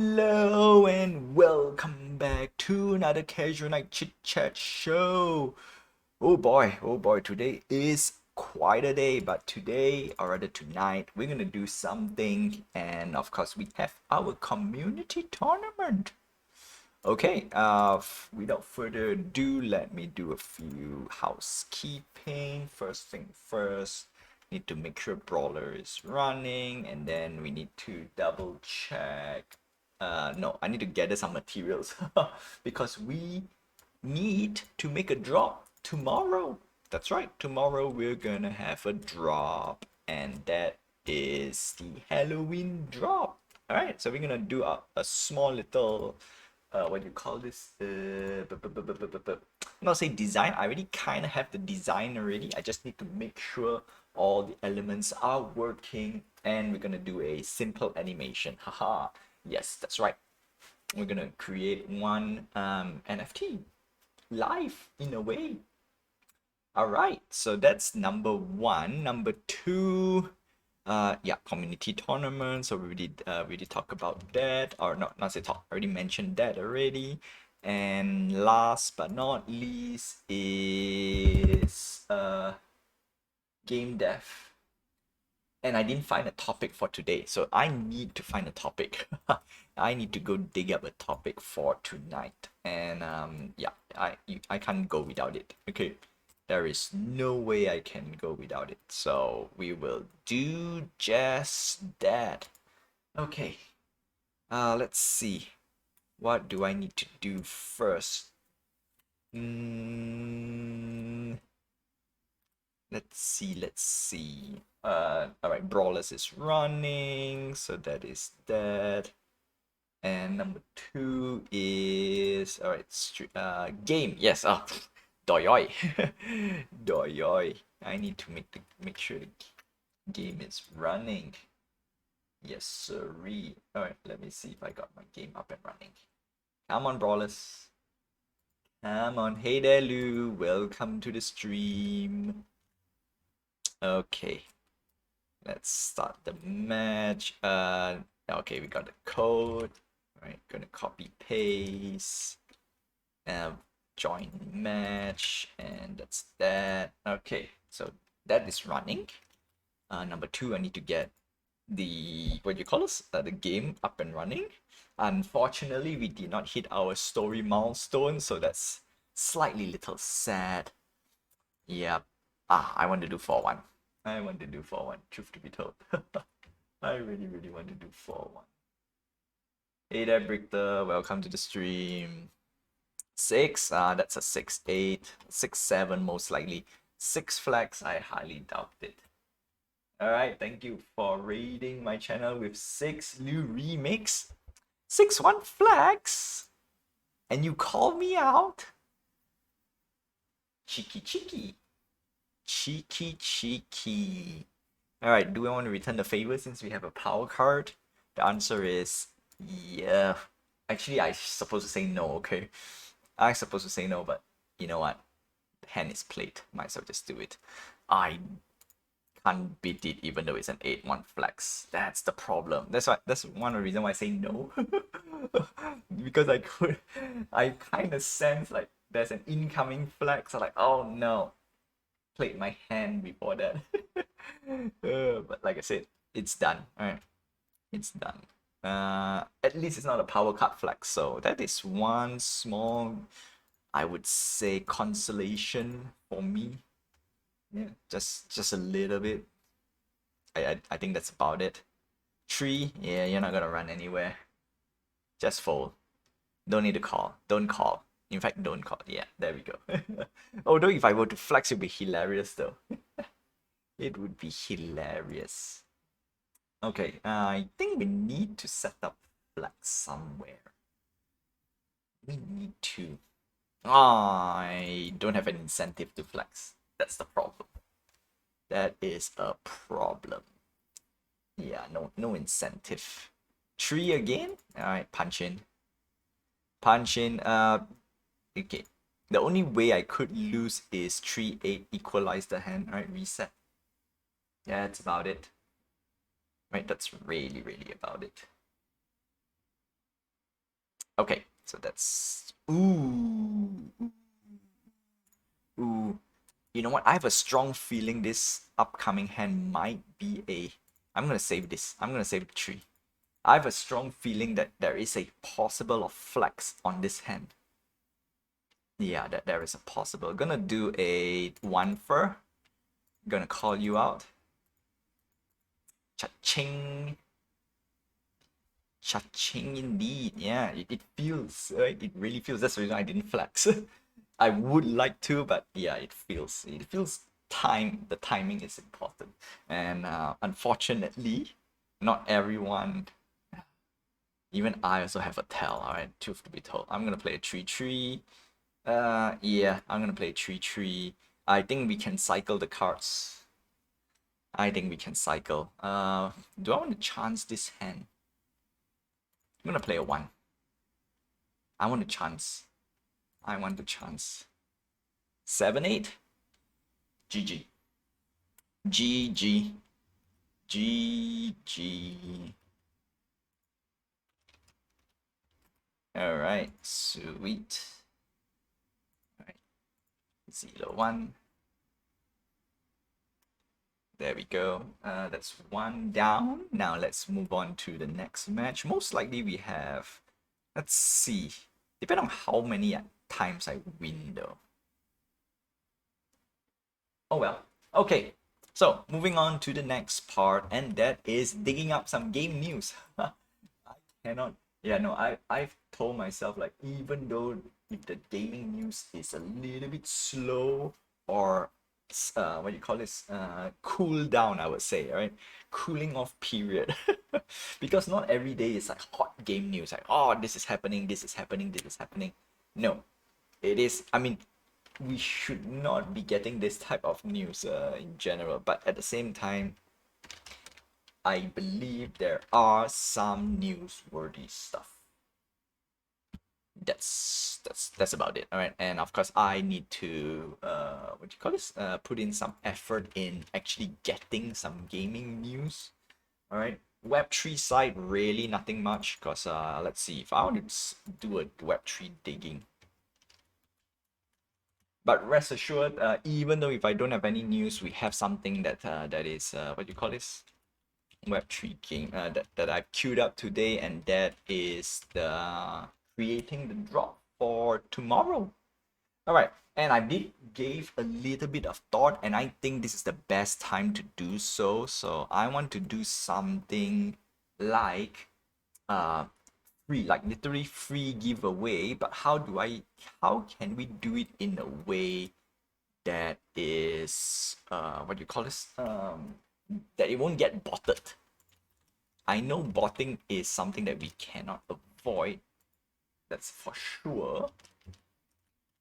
Hello and welcome back to another casual night chit chat show. Oh boy, today is quite a day, but today, or rather tonight, we're gonna do something, and of course, we have our community tournament. Okay, without further ado, let me do a few housekeeping. First thing first, need to make sure brawler is running, and then we need to double check. No, I need to gather some materials because we need to make a drop tomorrow. That's right, tomorrow we're gonna have a drop, and that is the Halloween drop. All right, so we're gonna do a small little what do you call this? Not say design. I already kind of have the design already. I just need to make sure all the elements are working, and we're gonna do a simple animation. Haha. Yes, that's right. We're gonna create one NFT live in a way. All right, so that's number one. Number two, yeah, community tournament. So we already talked about that, or not say talk. Already mentioned that already. And last but not least is game dev. And I didn't find a topic for today, so I need to find a topic. I need to go dig up a topic for tonight, and yeah, I can't go without it. Okay, there is no way I can go without it. So we will do just that. Okay, let's see. What do I need to do first? Hmm. Let's see. All right, Brawlers is running, so that is that. And number two is all right. Game. Yes. Doyoy. Doyoy. I need to make sure the game is running. Yes, sirree. All right. Let me see if I got my game up and running. Come on, Brawlers. Come on. Hey there, Lou. Welcome to the stream. Okay. Let's start the match. Okay, we got the code. All right, gonna copy paste. Join match, and that's that. Okay, so that is running. Number two, I need to get the what do you call this? The game up and running. Unfortunately, we did not hit our story milestone, so that's slightly little sad. Yep. I want to do 4-1. I want to do 4-1, truth to be told. I really want to do 4-1. Hey there, Brichter. Welcome to the stream. 6, that's a 6-8. 6-7, most likely. 6 flags, I highly doubt it. Alright, thank you for raiding my channel with 6 new remix. 6-1 flags? And you call me out? Cheeky cheeky. Cheeky cheeky. Alright, do we want to return the favor since we have a power card? The answer is yeah. Actually, I supposed to say no, okay? I supposed to say no, but you know what? Hand is played. Might as well just do it. I can't beat it even though it's an 8-1 flex. That's the problem. That's one of the reasons why I say no. Because I kind of sense like there's an incoming flex. I'm like, oh no. Played my hand before that. But like I said, it's done. Alright. It's done. At least it's not a power cut flex, so that is one small, I would say, consolation for me. Yeah, just a little bit. I think that's about it. 3, yeah, you're not gonna run anywhere. Just fold. Don't need to call. Don't call. In fact, don't call. Yeah, there we go. Although if I were to flex, it would be hilarious though. It would be hilarious. Okay, I think we need to set up flex somewhere. We need to. I don't have an incentive to flex. That's the problem. That is a problem. Yeah, no incentive. 3 again? Alright, punch in. Punch in. Okay. The only way I could lose is 3-8, equalize the hand. Alright, reset. Yeah, that's about it. Right, that's really about it. Okay, so that's ooh. Ooh. You know what? I have a strong feeling this upcoming hand might be a. I'm gonna save this. I'm gonna save the tree. I have a strong feeling that there is a possible of flex on this hand. Yeah, that there is a possible. Gonna do a one fur. Gonna call you out. Cha-ching. Cha-ching indeed. Yeah, it feels, right? It really feels. That's the reason I didn't flex. I would like to, but yeah, it feels. It feels time. The timing is important. And unfortunately, not everyone, even I also have a tell, alright? Truth to be told. I'm gonna play a 3-3. Yeah, I'm gonna play 3-3. I think we can cycle the cards. I think we can cycle. Do I want to chance this hand? I'm gonna play a 1. I want to chance. I want to chance. 7-8. GG. GG. GG. Alright, sweet. Alright, 0-1. There we go. That's 1 down. Now let's move on to the next match. Most likely we have, let's see. Depending on how many times I win though. Oh well. Okay. So moving on to the next part, and that is digging up some game news. I cannot. Yeah, no, I've told myself, like, even though if the gaming news is a little bit slow, or what do you call this, cool down, I would say, right? Cooling off period. Because not every day is like hot game news, like, oh, this is happening, this is happening, this is happening. No, it is, I mean, we should not be getting this type of news in general, but at the same time, I believe there are some newsworthy stuff. That's about it. All right, and of course I need to what do you call this, put in some effort in actually getting some gaming news. All right, Web3 side, really nothing much, because let's see, if I want to do a Web3 digging, but rest assured, even though if I don't have any news, we have something that that is what do you call this, Web3 game that I've queued up today, and that is the creating the drop for tomorrow. All right, and I did gave a little bit of thought, and I think this is the best time to do so. So I want to do something like uh free, like literally free giveaway. But how can we do it in a way that is what do you call this, that it won't get botted? I know botting is something that we cannot avoid, that's for sure,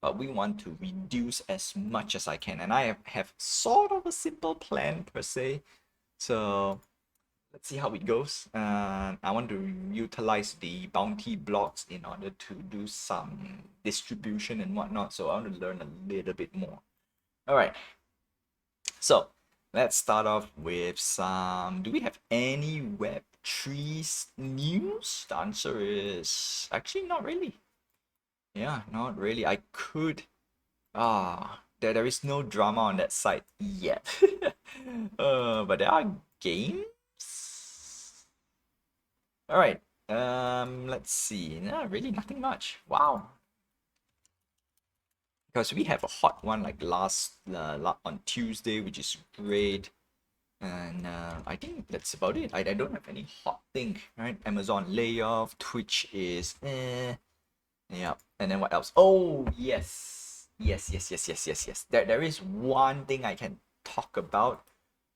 but we want to reduce as much as I can, and I have sort of a simple plan per se. So let's see how it goes. I want to utilize the bounty blocks in order to do some distribution and whatnot, so I want to learn a little bit more. All right, so let's start off with some. Do we have any Web3 news? The answer is actually not really. Yeah, not really. I could. There is no drama on that side yet. But there are games. All right. Let's see. No, really nothing much. Wow. Because we have a hot one like on Tuesday, which is great. And I think that's about it. I don't have any hot thing, right? Amazon layoff, Twitch is yeah. And then what else? Oh, yes. Yes. There is one thing I can talk about,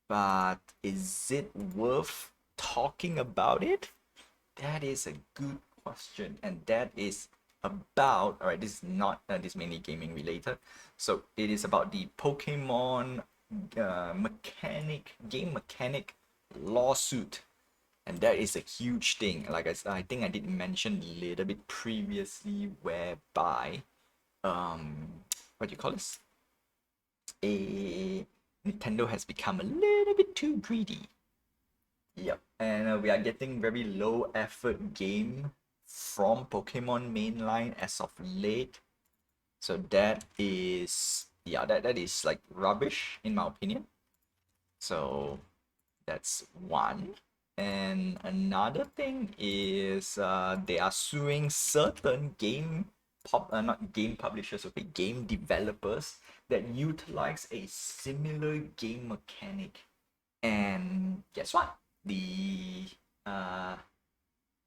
but is it worth talking about it? That is a good question, and that is about, all right, this is not this mainly gaming related, so it is about the Pokemon game mechanic lawsuit, and that is a huge thing. Like I think I did mention a little bit previously, whereby what do you call this, a Nintendo has become a little bit too greedy. Yep, and we are getting very low effort game from Pokemon mainline as of late. So that is, yeah, that is like rubbish in my opinion. So that's one. And another thing is they are suing certain not game publishers, okay, game developers that utilize a similar game mechanic. And guess what? The uh,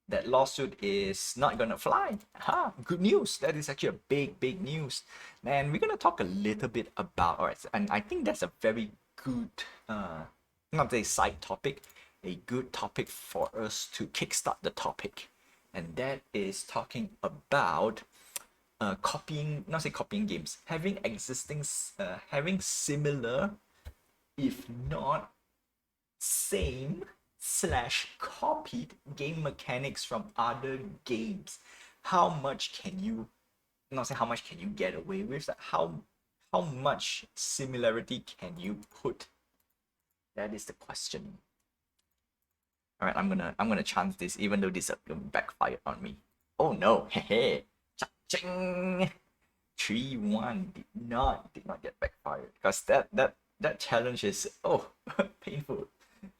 that lawsuit is not gonna fly. Ha! Good news. That is actually a big news. And we're gonna talk a little bit about, alright, and I think that's a very good, not a side topic, a good topic for us to kickstart the topic, and that is talking about copying, not say copying games, having having similar, if not same slash copied game mechanics from other games. How much can you, not say how much can you get away with, that how much similarity can you put? That is the question. All right, I'm gonna chance this, even though this backfired on me. Oh no, hey, cha-ching! 3-1 did not get backfired, because that challenge is, oh, painful.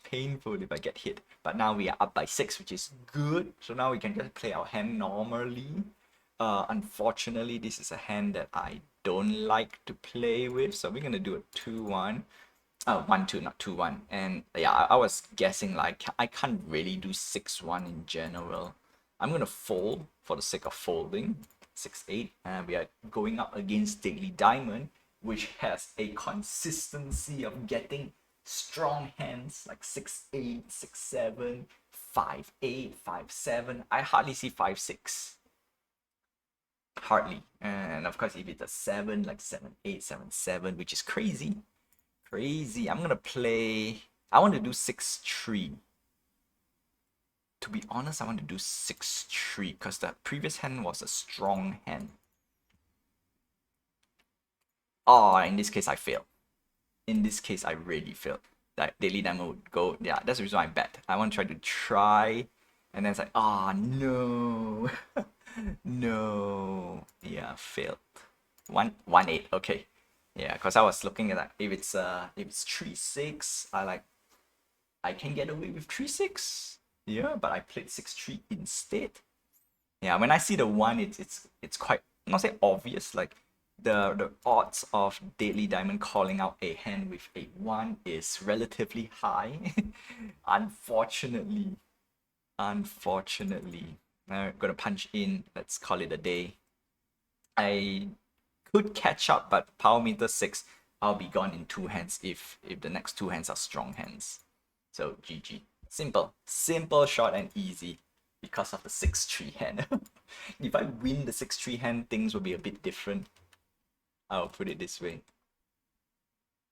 Painful if I get hit. But now we are up by 6, which is good. So now we can just play our hand normally. Unfortunately, this is a hand that I don't like to play with. So we're gonna do a 2-1. 1-2, not 2-1. And yeah, I was guessing like I can't really do 6-1 in general. I'm gonna fold for the sake of folding. 6-8, and we are going up against Deadly Diamond, which has a consistency of getting strong hands like 6-8, 6-7, 5-8, 5-7. I hardly see 5-6. Hardly. And of course, if it's a 7, like 7-8, 7-7, which is crazy. Crazy. I'm gonna play. I want to do 6-3. To be honest, I want to do 6-3 because the previous hand was a strong hand. Oh, in this case, I failed. In this case, I really failed. Like, Daily Diamond would go, yeah, that's the reason why I bet. I want to try, and then it's like, ah, oh, no. No. Yeah, failed. 1-8, okay. Yeah, because I was looking at that. If it's 3-6, I can get away with 3-6. Yeah, but I played 6-3 instead. Yeah, when I see the 1, it's quite, not say obvious, like the odds of Deadly Diamond calling out a hand with a 1 is relatively high. Unfortunately. Unfortunately. I'm gonna punch in. Let's call it a day. I could catch up, but Power Meter 6, I'll be gone in 2 hands if the next 2 hands are strong hands. So GG. Simple, short and easy because of the 6-3 hand. If I win the 6-3 hand, things will be a bit different. I'll put it this way.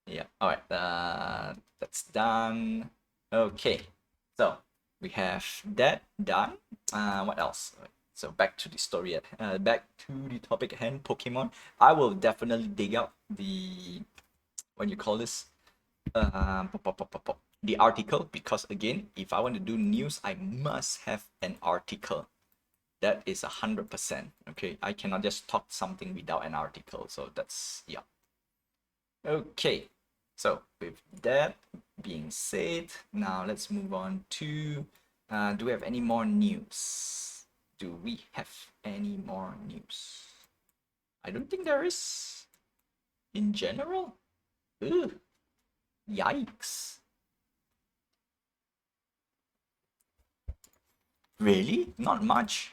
Yeah, alright, that's done. Okay, so we have that done. What else? So back to the story back to the topic at hand, Pokemon. I will definitely dig out the, what do you call this? The article, because again, if I want to do news, I must have an article. That is 100%. Okay, I cannot just talk something without an article. So that's, yeah. Okay, so with that being said, now let's move on to, do we have any more news? Do we have any more news? I don't think there is. In general? Ugh. Yikes. Really? Not much?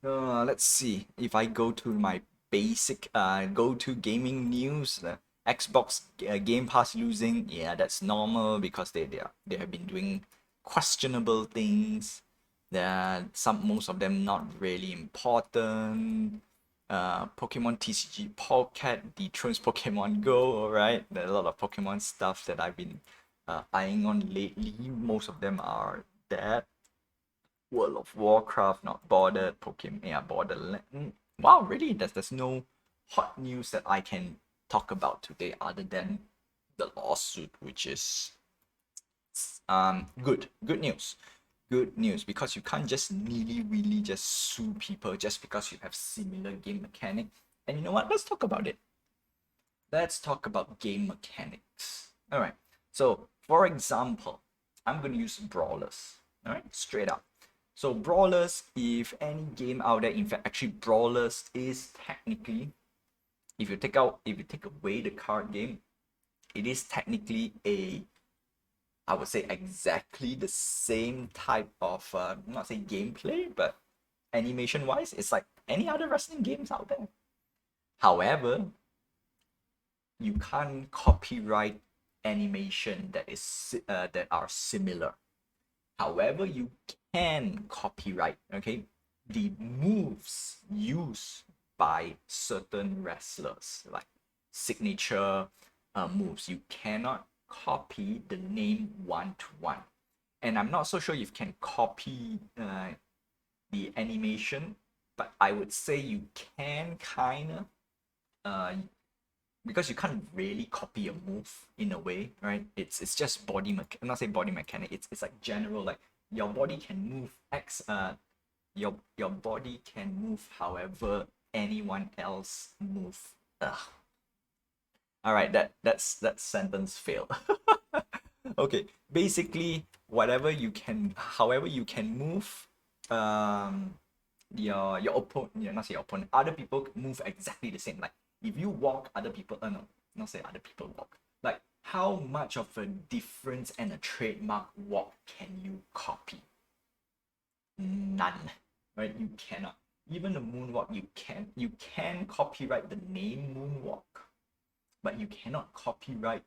Let's see. If I go to my basic go-to gaming news, Xbox Game Pass losing, yeah, that's normal because they have been doing questionable things. That most of them not really important. Pokemon TCG Pocket dethrones Pokemon Go. Alright, there are a lot of Pokemon stuff that I've been eyeing on lately. Most of them are that. World of Warcraft not bothered. Pokemon, yeah, Borderlands. Wow, really? There's no hot news that I can talk about today other than the lawsuit, which is good news. good news, because you can't just really just sue people just because you have similar game mechanic. And you know what? Let's talk about it. Let's talk about game mechanics. All right. So, for example, I'm going to use brawlers. All right, straight up. So, brawlers, if any game out there, in fact, actually, brawlers is technically, if you take away the card game, it is technically a, I would say, exactly the same type of, not say gameplay, but animation wise, it's like any other wrestling games out there. However, you can't copyright animation that are similar. However, you can copyright, okay, the moves used by certain wrestlers, like signature moves. You cannot copy the name one to one. And I'm not so sure if you can copy the animation, but I would say you can kind of, because you can't really copy a move in a way, right? It's just I'm not saying body mechanic. It's like general, like your body can move your body can move however anyone else move. Ugh. All right, that sentence failed. Okay, basically however you can move, um, your opponent, not say your opponent, other people move exactly the same. Like if you walk, other people, no, not say other people walk. Like how much of a difference and a trademark walk can you copy? None, right? You cannot. Even the moonwalk, you can copyright the name moonwalk, but you cannot copyright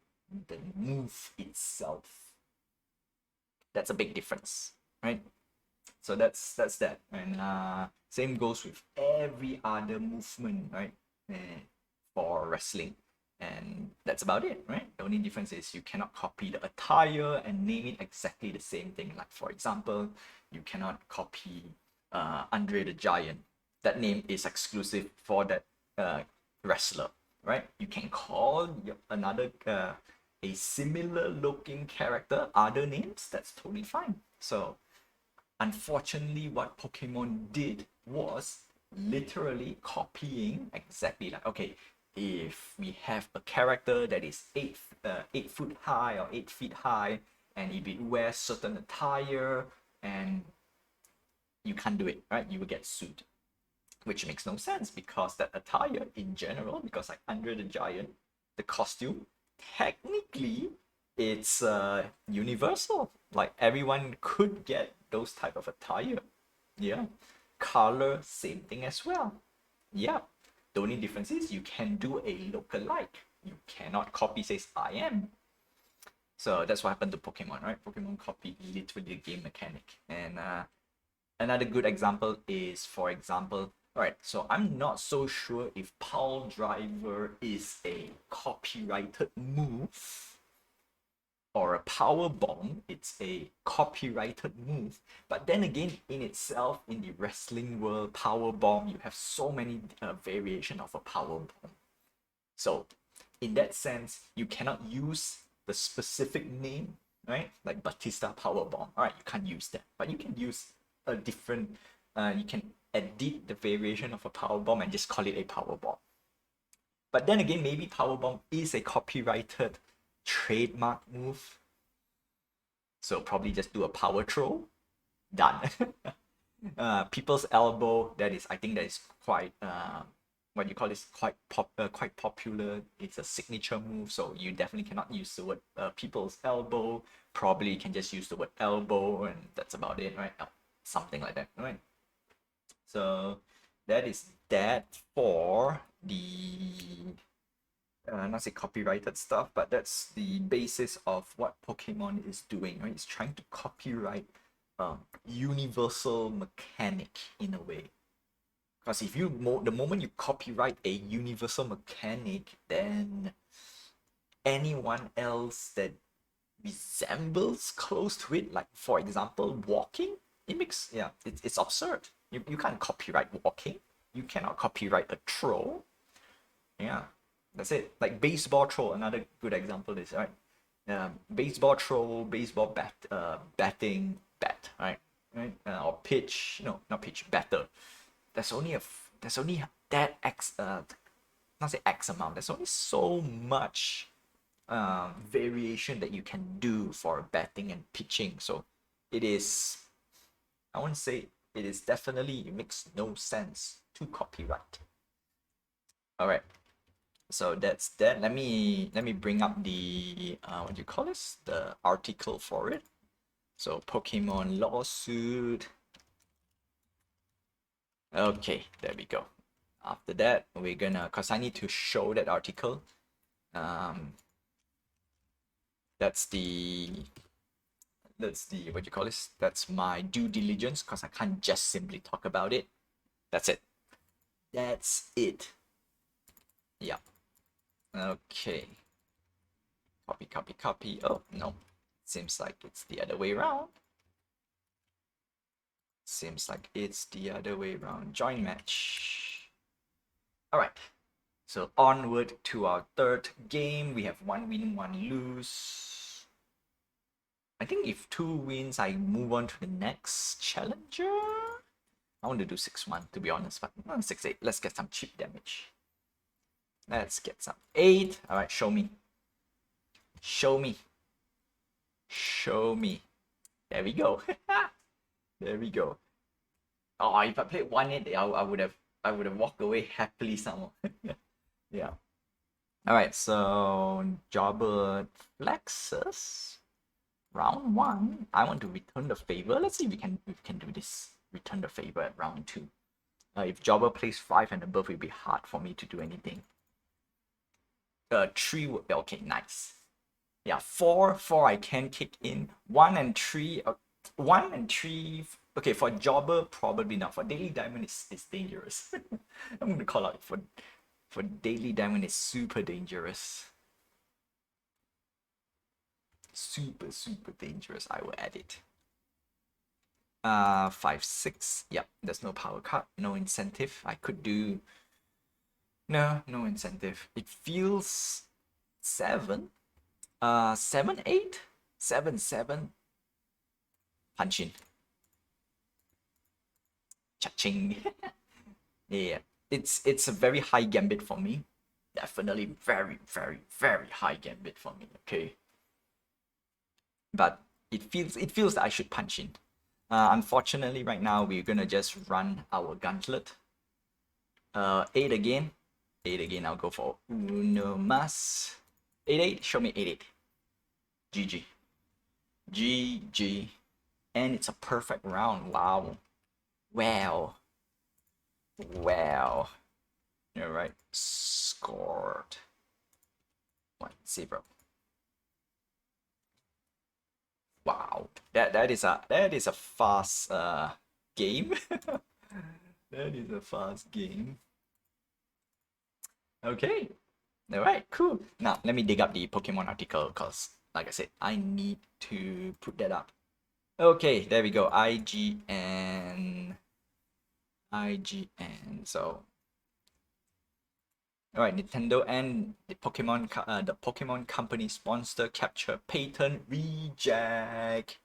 the move itself. That's a big difference, right? So that's that. And same goes with every other movement, right? For wrestling. And that's about it, right? The only difference is you cannot copy the attire and name it exactly the same thing. Like for example, you cannot copy Andre the Giant. That name is exclusive for that wrestler, right? You can call another a similar looking character other names. That's totally fine. So unfortunately, what Pokemon did was literally copying exactly like, okay, if we have a character that is 8 foot high or 8 feet high, and if it wears certain attire, and you can't do it, right? You will get sued, which makes no sense because that attire in general, because like Under the Giant, the costume, technically it's universal. Like everyone could get those type of attire. Yeah. Color, same thing as well. Yeah. The only difference is you can do a lookalike. You cannot copy says I am. So that's what happened to Pokemon, right? Pokemon copied literally the game mechanic. And another good example is, for example, all right, so I'm not so sure if Pile Driver is a copyrighted move or a power bomb. It's a copyrighted move. But then again, in itself, in the wrestling world, power bomb, you have so many variation of a power bomb. So in that sense, you cannot use the specific name, right? Like Batista power bomb. All right, you can't use that, but you can use a different. You can edit the variation of a power bomb and just call it a power bomb. But then again, maybe power bomb is a copyrighted trademark move. So probably just do a power throw. Done. People's elbow. That is, I think that is quite what you call this, quite popular. It's a signature move, so you definitely cannot use the word people's elbow. Probably you can just use the word elbow, and that's about it, right? Something like that, right? So that is that for the not say copyrighted stuff, but that's the basis of what Pokemon is doing, right? It's trying to copyright universal mechanic in a way. Because if the moment you copyright a universal mechanic, then anyone else that resembles close to it, like for example walking, it's absurd. You can't copyright walking. You cannot copyright a throw. Yeah, that's it. Like baseball throw, another good example is, right, baseball throw, baseball batting bat, right? right? Or pitch, no, not pitch, batter. There's only there's only that X, not say X amount. There's only so much variation that you can do for batting and pitching. So it is, I wouldn't say it is definitely, it makes no sense to copyright. All right. So that's that. Let me bring up the what do you call this? The article for it. So Pokemon lawsuit. Okay, there we go. After that, we're gonna, cause I need to show that article. That's the what do you call this? That's my due diligence, cause I can't just simply talk about it. That's it. That's it. Yeah. Okay. Copy, copy, copy. Oh no. Seems like it's the other way around. Seems like it's the other way around. Join match. Alright. So onward to our third game. We have 1 win, 1 lose. I think if 2 wins, I move on to the next challenger. I want to do 6-1 to be honest, but 6-8. Let's get some cheap damage. Let's get some 8. Alright, show me. Show me. Show me. There we go. There we go. Oh, if I played 1-8, I would have walked away happily somehow. Yeah. Alright, so Jobber flexes. Round 1. I want to return the favor. Let's see if we can do this. Return the favor at round 2. If Jobber plays 5 and above, it'll be hard for me to do anything. 3 would be okay, nice. Yeah, 4 I can kick in. 1 and 3 1 and 3. Okay, for Jobber, probably not. For Daily Diamond, it's dangerous. I'm gonna call out for Daily Diamond, it's super dangerous. Super, super dangerous. I will add it. 5, 6. Yep, there's no power cut, no incentive. I could do. No incentive. It feels 7. 7, 8. 7, 7. Punch in. Cha-ching. Yeah, it's a very high gambit for me. Definitely very, very, very high gambit for me. Okay, but it feels that I should punch in. Unfortunately, right now we're gonna just run our gauntlet. 8 again. 8 again. I'll go for uno mas. 8 8. Show me 8 8. GG. GG. And it's a perfect round. Wow. Wow. Wow. Alright. Scored. 1-0. Wow. That is a fast game. That is a fast game. Okay. Alright, cool. Now let me dig up the Pokemon article because like I said, I need to put that up. Okay, there we go. IGN. So alright, Nintendo and the Pokemon company sponsor capture patent reject.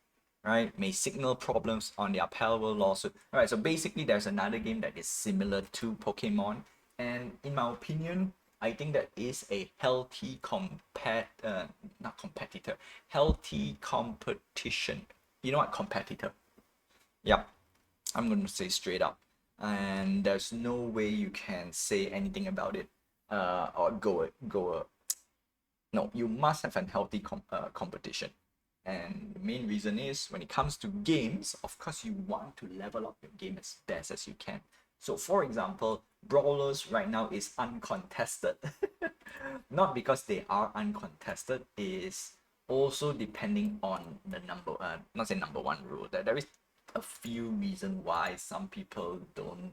Right, may signal problems on the appellable lawsuit. Alright, so basically there's another game that is similar to Pokemon, and in my opinion, I think that is a healthy not competitor, healthy competition. You know what, competitor? Yep, I'm gonna say straight up, and there's no way you can say anything about it. Or no, you must have a healthy competition. And the main reason is when it comes to games, of course, you want to level up your game as best as you can. So, for example, Brawlers right now is uncontested. Not because they are uncontested, is also depending on the not say number one rule. That there is a few reasons why some people don't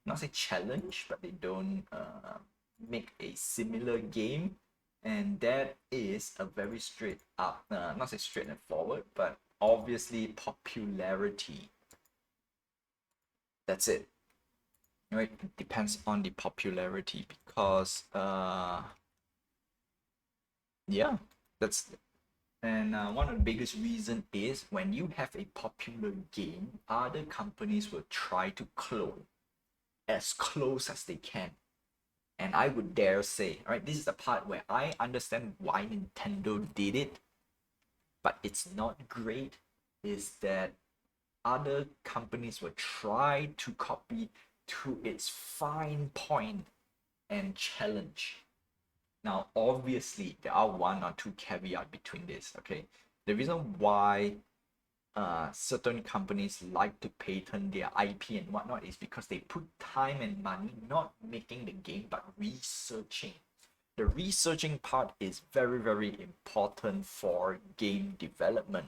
not say challenge, but they don't make a similar game, and that is a very straight up, not say straight and forward, but obviously popularity. That's it. Right? It depends on the popularity because yeah, that's And one of the biggest reason is when you have a popular game, other companies will try to clone as close as they can. And I would dare say, all right, this is the part where I understand why Nintendo did it, but it's not great, is that other companies will try to copy to its fine point and challenge. Now, obviously, there are one or two caveat between this, okay? The reason why certain companies like to patent their IP and whatnot is because they put time and money not making the game but researching. The researching part is very, very important for game development.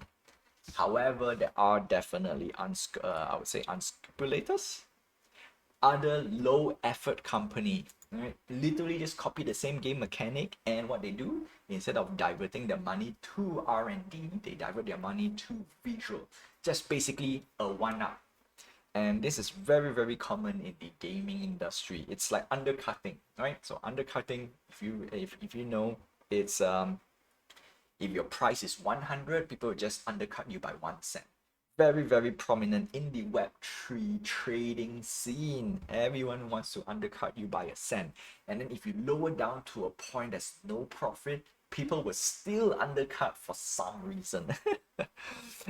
However, there are definitely I would say unscrupulators, other low effort company, right, literally just copy the same game mechanic, and what they do, instead of diverting their money to R&D, they divert their money to visual, just basically a one-up. And this is very, very common in the gaming industry. It's like undercutting, right? So undercutting, if you know, it's if your price is 100, people will just undercut you by 1 cent. Very, very prominent in the Web3 trading scene. Everyone wants to undercut you by a cent. And then if you lower down to a point that's no profit, people will still undercut for some reason.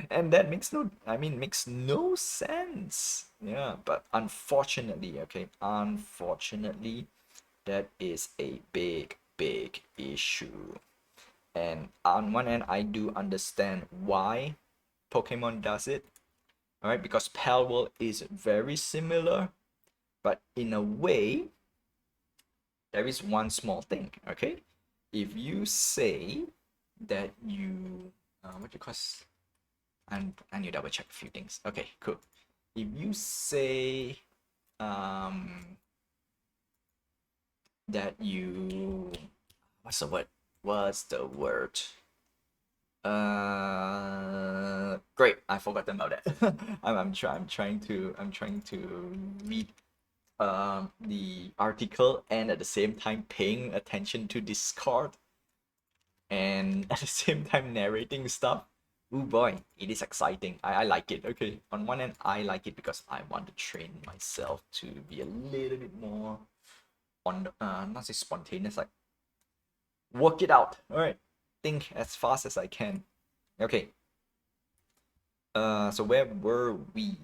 And that makes no sense. Yeah, but unfortunately, that is a big, big issue. And on one end, I do understand why Pokemon does it, all right, because Palworld is very similar, but in a way, there is one small thing, okay? If you say that you, what do you call, I need to double check a few things. Okay, cool. If you say, that you, what's the word? What's the word? Great. I forgot about that. I'm trying to read the article and at the same time paying attention to Discord and at the same time narrating stuff. Oh boy, it is exciting. I like it. Okay, on one end, I like it because I want to train myself to be a little bit more on not say spontaneous, like work it out. All right, think as fast as I can. Okay. So where were we?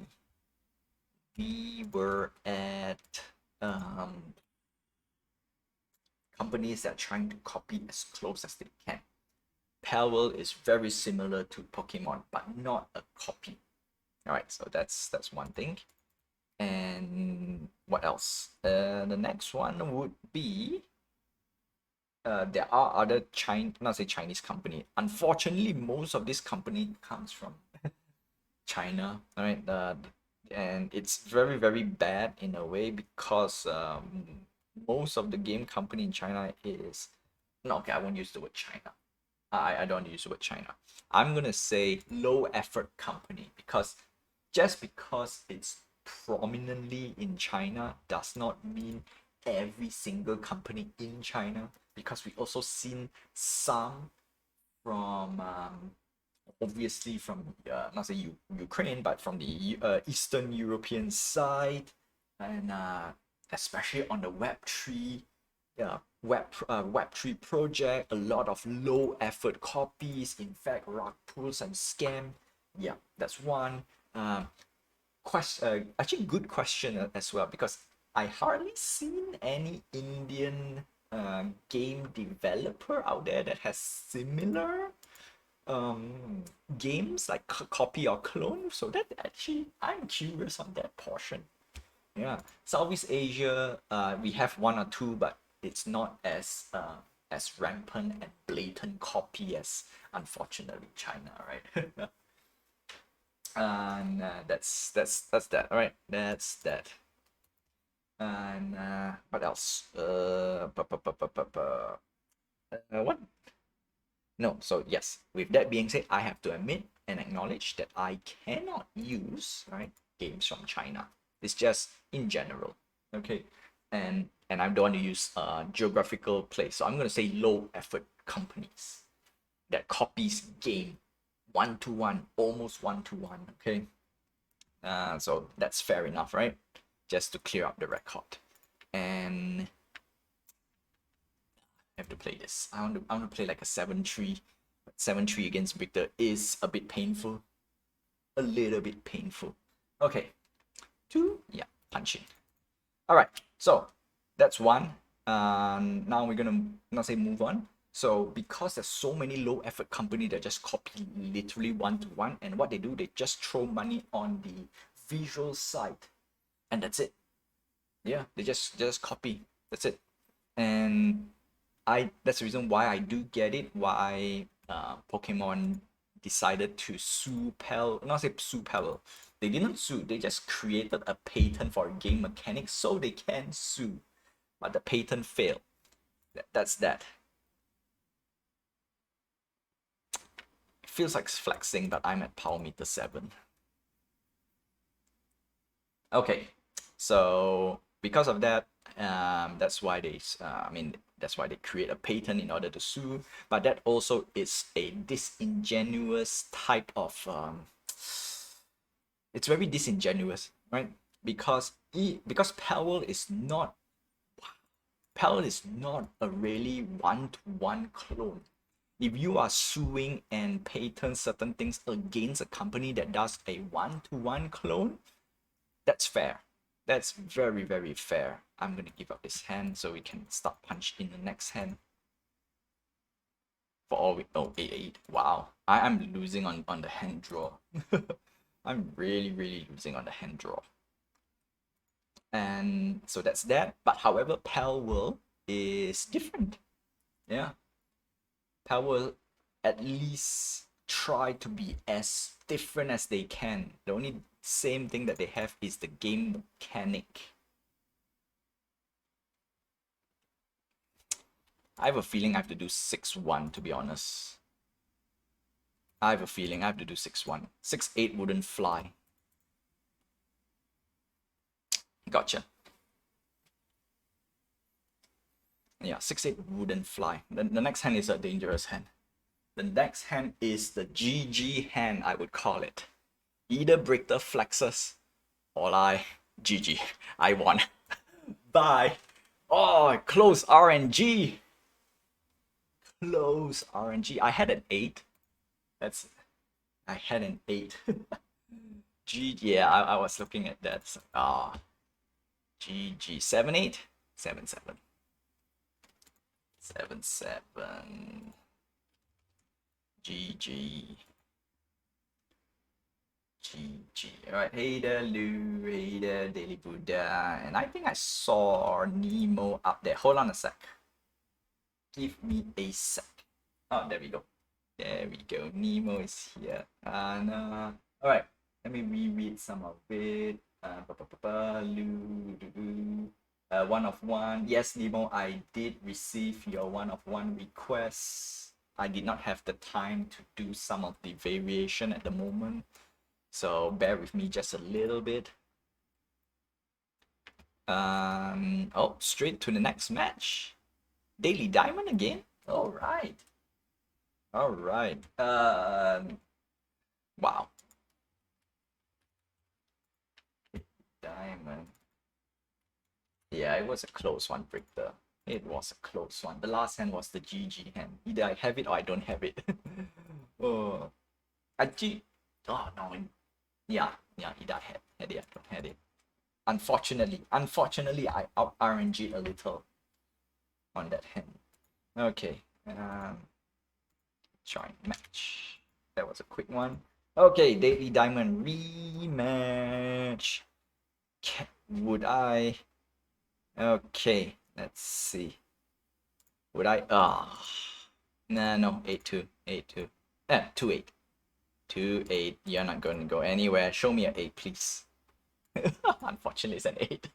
We were at companies that are trying to copy as close as they can. Palworld is very similar to Pokemon, but not a copy. All right, so that's one thing. And what else? The next one would be there are other not say Chinese company. Unfortunately, most of this company comes from China, right? And it's very, very bad in a way because most of the game company in China is no, okay, I won't use the word China. I don't use the word China. I'm gonna say low effort company because just because it's prominently in China does not mean every single company in China, because we also seen some from obviously from not say Ukraine, but from the Eastern European side, and especially on the Web3 Web3 project, a lot of low effort copies, in fact rug pulls and scam. Yeah, that's one. Actually good question as well, because I hardly seen any Indian game developer out there that has similar games like copy or clone. So that actually I'm curious on that portion. Yeah, Southeast Asia, we have one or two, but it's not as rampant and blatant copy as unfortunately China, right? And that's that. All right, that's that. And what else? What? No. So yes, with that being said, I have to admit and acknowledge that I cannot use games from China. It's just in general, okay. And I don't want to use geographical place, so I'm gonna say low effort companies. that copies game 1-to-1, almost 1-to-1. Okay, so that's fair enough, right? Just to clear up the record. And I have to play this. I want to play like a 7-3. 7-3 against Victor is a bit painful. A little bit painful. Okay. 2. Yeah, punching. Alright, so that's one. Now we're gonna not say move on. So because there's so many low effort company that just copy literally 1-to-1, and what they do, they just throw money on the visual side, and that's it. Yeah, they just copy. That's it. And that's the reason why I do get it, why Pokemon decided to sue Pal, not say sue Pal. They didn't sue, they just created a patent for a game mechanic so they can sue. But the patent failed. That's that. It feels like flexing, but I'm at power meter 7. Okay, so because of that, that's why that's why they create a patent in order to sue. But that also is a disingenuous type of it's very disingenuous, right? Because Powell is not a really 1-to-1 clone. If you are suing and patent certain things against a company that does a 1-to-1 clone, that's fair. That's very, very fair. I'm gonna give up this hand so we can start punch in the next hand. For all we 8-8. Wow. I'm losing on the hand draw. I'm really, really losing on the hand draw. And so that's that. But however, Palworld is different. Yeah. Palworld at least try to be as different as they can. The only same thing that they have is the game mechanic. I have a feeling I have to do 6-1, to be honest. I have a feeling I have to do 6-1. 6-8 wouldn't fly. Gotcha. Yeah, 6-8 wouldn't fly. The next hand is a dangerous hand. The next hand is the GG hand, I would call it. Either Breaker flexes or GG. I won. Bye. Oh, close RNG. Close RNG. I had an 8. I had an 8. G, yeah, I was looking at that. GG. 7-8? 7-7. 7-7. GG. GG. Alright, hey there, Lou. Hey there, Daily Buddha. And I think I saw Nemo up there. Hold on a sec. Give me a sec. Oh, there we go. There we go. Nemo is here. Alright, let me reread some of it. Lou. 1 of 1. Yes, Nemo, I did receive your 1 of 1 request. I did not have the time to do some of the variation at the moment, so bear with me just a little bit. Oh, straight to the next match. Daily Diamond again? Alright. Alright. Wow. Diamond. Yeah, it was a close one, Brichter. It was a close one. The last hand was the GG hand. Either I have it or I don't have it. Oh, oh no. Yeah, either I had it, I don't have it. Unfortunately, I out RNG'd a little on that hand. Okay. Join match. That was a quick one. Okay, Daily Diamond rematch. Would I? Okay, let's see. Would I? No, 8-2, 8-2. 2-8. 2-8. You're not going to go anywhere. Show me an 8, please. Unfortunately, it's an 8.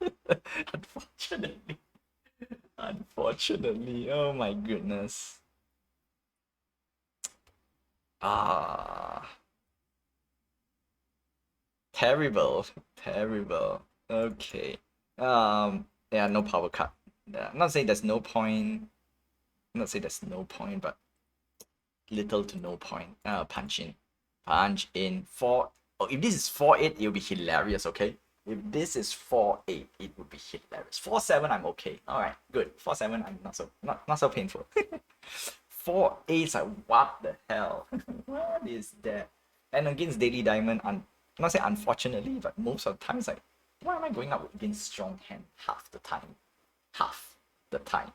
Unfortunately. Oh my goodness. Terrible. Okay. Yeah, no power cut. I'm not saying there's no point. But little to no point. Punch in. Punch in 4. Oh, if this is 4-8, it'll be hilarious, okay? If this is 4-8, it would be hilarious. 4-7, I'm okay. Alright, good. 4-7, I'm not so painful. 4-8, like what the hell? What is that? And against Daily Diamond, not say unfortunately, but most of the times, like, why am I going up against strong hand half the time? Half the time.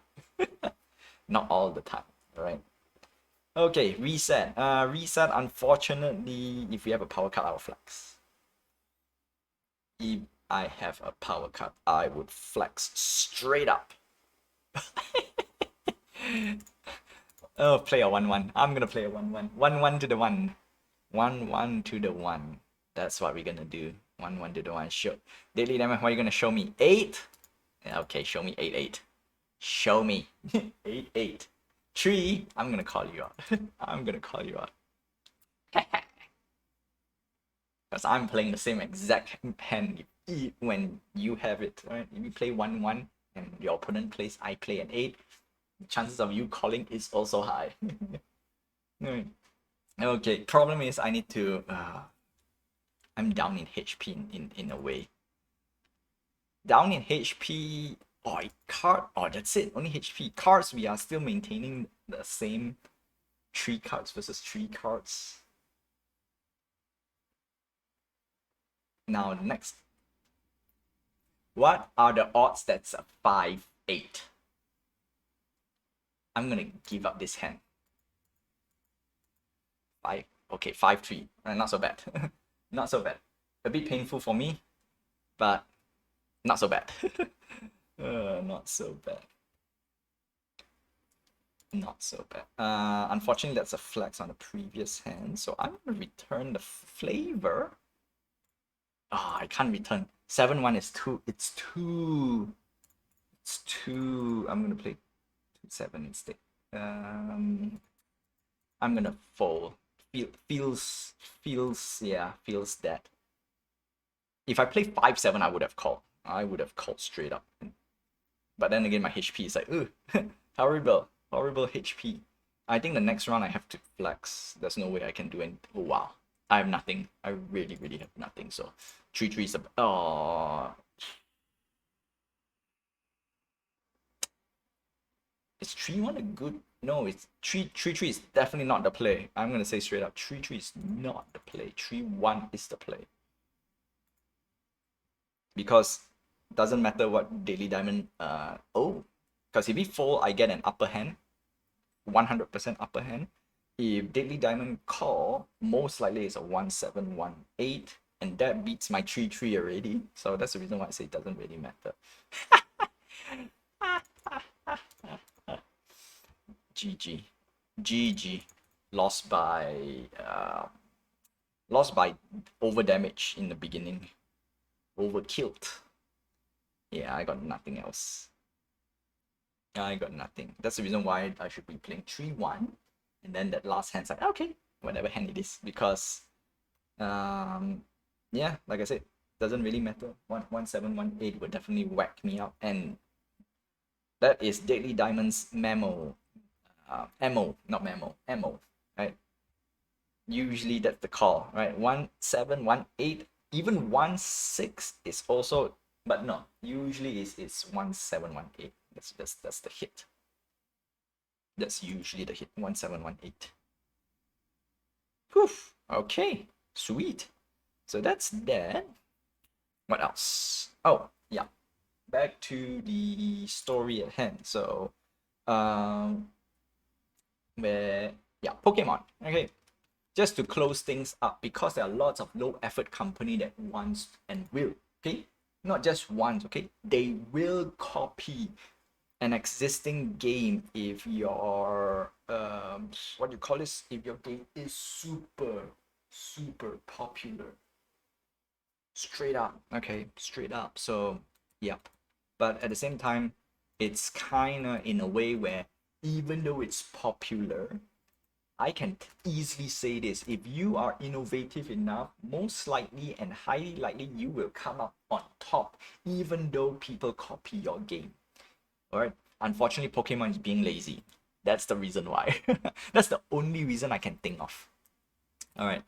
Not all the time, alright? Okay, reset. Reset, unfortunately, if we have a power card, I'll flex. If I have a power card, I would flex straight up. Oh, play a 1-1. I'm gonna play a 1-1. 1-1 to the 1. 1-1 to the 1. That's what we're gonna do. 1-1 to the 1. Show. Daily Diamond, what are you gonna show me? 8? Yeah, okay, show me 8-8. Show me. 8-8. 3, I'm gonna call you out. I'm gonna call you out. Because I'm playing the same exact hand when you have it, right? If you play 1-1 and your opponent plays, I play an 8, the chances of you calling is also high. Okay, problem is I need to... I'm down in HP in a way. Down in HP... Oh, card... Oh, that's it. Only HP. Cards, we are still maintaining the same 3 cards versus 3 cards. Now, next. What are the odds that's a 5-8? I'm gonna give up this hand. 5. Okay, 5-3. Not so bad. Not so bad. A bit painful for me, but not so bad. Not so bad. Not so bad. Unfortunately, that's a flex on the previous hand, so I'm gonna return the flavor. Ah, I can't return. 7-1 is 2. It's 2. It's 2. I'm gonna play 2-7 instead. I'm gonna fold. Feels that. If I play 5-7, I would have called. I would have called straight up. But then again, my HP is like, ooh, horrible HP. I think the next round I have to flex. There's no way I can do anything. Oh wow, I have nothing. I really have nothing. So 3-3 is a... Oh. Is 3-1 a good... No, it's 3-3 is definitely not the play. I'm gonna say straight up, 3-3 is not the play. 3-1 is the play. Because doesn't matter what Daily Diamond... because if we fold, I get an upper hand. 100% upper hand. If Daily Diamond call, most likely it's a 1-7, 1-8. And that beats my 3-3 already. So that's the reason why I say it doesn't really matter. GG. GG. Lost by over damage in the beginning. Overkilled. Yeah, I got nothing else. I got nothing. That's the reason why I should be playing 3-1. And then that last hand's like, okay, whatever hand it is. Because yeah, like I said, doesn't really matter. 1-7, 1-8 would definitely whack me up. And that is Daily Diamond's memo. Ammo, not memo, ammo, right? Usually that's the call, right? 1-7, 1-8, even 1-6 is also, but no, usually it's 1-7, 1-8. That's the hit. That's usually the hit. 1-7, 1-8. Poof. Okay, sweet. So that's that. What else? Oh, yeah. Back to the story at hand. So, Pokemon. Okay, just to close things up, because there are lots of low effort company that wants and will, okay, not just once, okay, they will copy an existing game if your what you call this, if your game is super popular. Straight up, okay, straight up. So yep, but at the same time, it's kind of in a way where even though it's popular, I can easily say this: if you are innovative enough, most likely and highly likely you will come up on top, even though people copy your game. Alright, unfortunately Pokemon is being lazy. That's the reason why. That's the only reason I can think of. All right,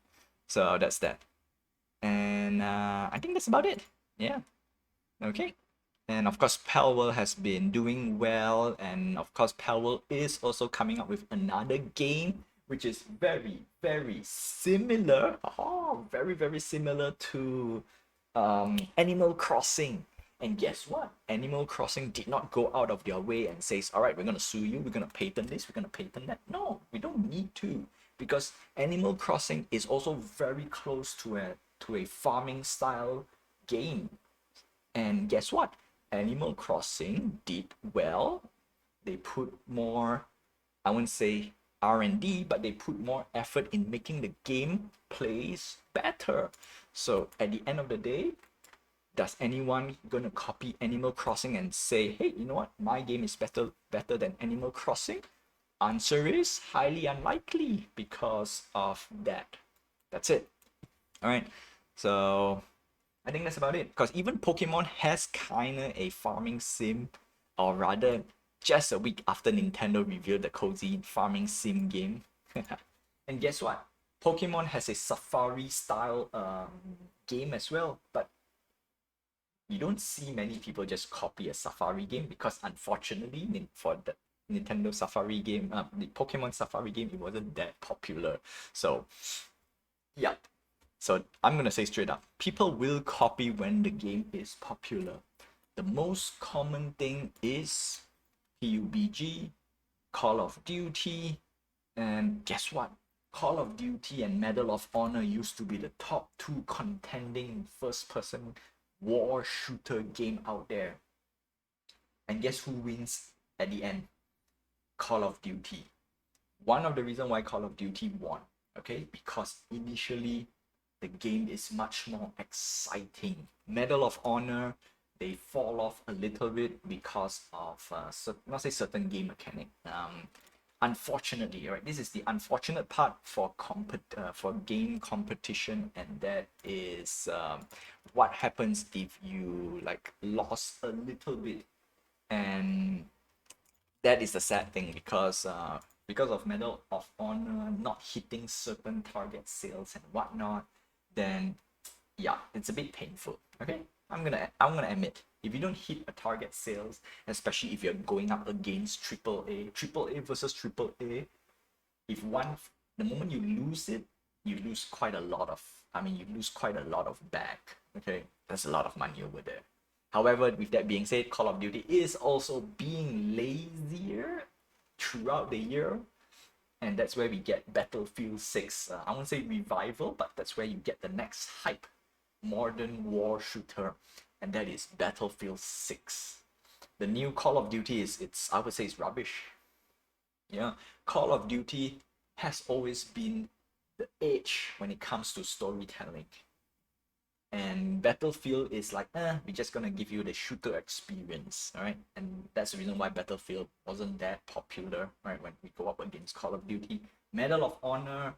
so that's that. And I think that's about it. Yeah. Okay. And of course, Palworld has been doing well, and of course, Palworld is also coming up with another game which is very, very similar. Oh, very, very similar to Animal Crossing. And guess what? Animal Crossing did not go out of their way and says, "All right, we're gonna sue you. We're gonna patent this. We're gonna patent that." No, we don't need to, because Animal Crossing is also very close to a farming style game. And guess what? Animal Crossing did well. They put more, I wouldn't say R&D, but they put more effort in making the game plays better. So at the end of the day, does anyone gonna copy Animal Crossing and say, hey, you know what, my game is better than Animal Crossing? Answer is highly unlikely because of that. That's it. All right. So I think that's about it. Because even Pokemon has kinda a farming sim, or rather, just a week after Nintendo revealed the cozy farming sim game. And guess what? Pokemon has a Safari style game as well, but you don't see many people just copy a Safari game, because unfortunately, for the Nintendo Safari game, the Pokemon Safari game, it wasn't that popular. So, yeah. So I'm gonna say straight up, people will copy when the game is popular. The most common thing is PUBG, Call of Duty, and guess what? Call of Duty and Medal of Honor used to be the top two contending first-person war shooter game out there. And guess who wins at the end? Call of Duty. One of the reasons why Call of Duty won, okay, because initially the game is much more exciting. Medal of Honor, they fall off a little bit because of not say certain game mechanic. Unfortunately, right, this is the unfortunate part for game competition, and that is what happens if you like lost a little bit. And that is the sad thing, because of Medal of Honor not hitting certain target sales and whatnot, then yeah, it's a bit painful. Okay, I'm gonna admit, if you don't hit a target sales, especially if you're going up against triple A versus triple A, if one the moment you lose it, you lose quite a lot of. I mean, you lose quite a lot of back. Okay, that's a lot of money over there. However, with that being said, Call of Duty is also being lazier throughout the year, and that's where we get Battlefield 6. I won't say revival, but that's where you get the next hype modern war shooter, and that is Battlefield 6. The new Call of Duty it's I would say it's rubbish. Yeah, Call of Duty has always been the edge when it comes to storytelling. And Battlefield is like, we're just gonna give you the shooter experience, alright? And that's the reason why Battlefield wasn't that popular, right? When we go up against Call of Duty. Medal of Honor,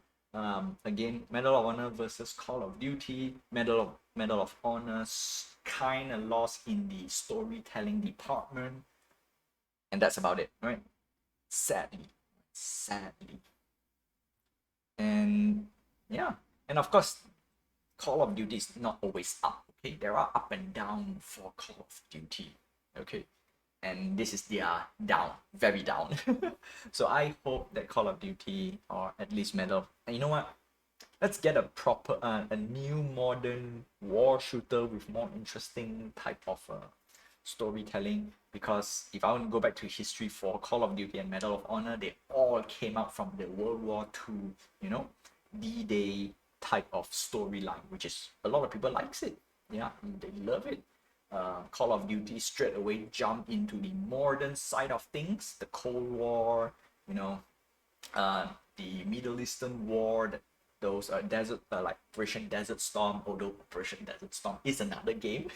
again, Medal of Honor versus Call of Duty. Medal of Honor kind of lost in the storytelling department, and that's about it, right? Sadly. And yeah, and of course, Call of Duty is not always up. Okay, there are up and down for Call of Duty. Okay, and this is their down, very down. So I hope that Call of Duty, or at least Medal, and you know what? Let's get a proper, a new modern war shooter with more interesting type of storytelling. Because if I want to go back to history for Call of Duty and Medal of Honor, they all came out from the World War II, you know, D-Day type of storyline, which is a lot of people likes it. Yeah, they love it. Call of Duty straight away jump into the modern side of things, the Cold War, you know, the Middle Eastern War, those desert like Operation Desert Storm, although Operation Desert Storm is another game.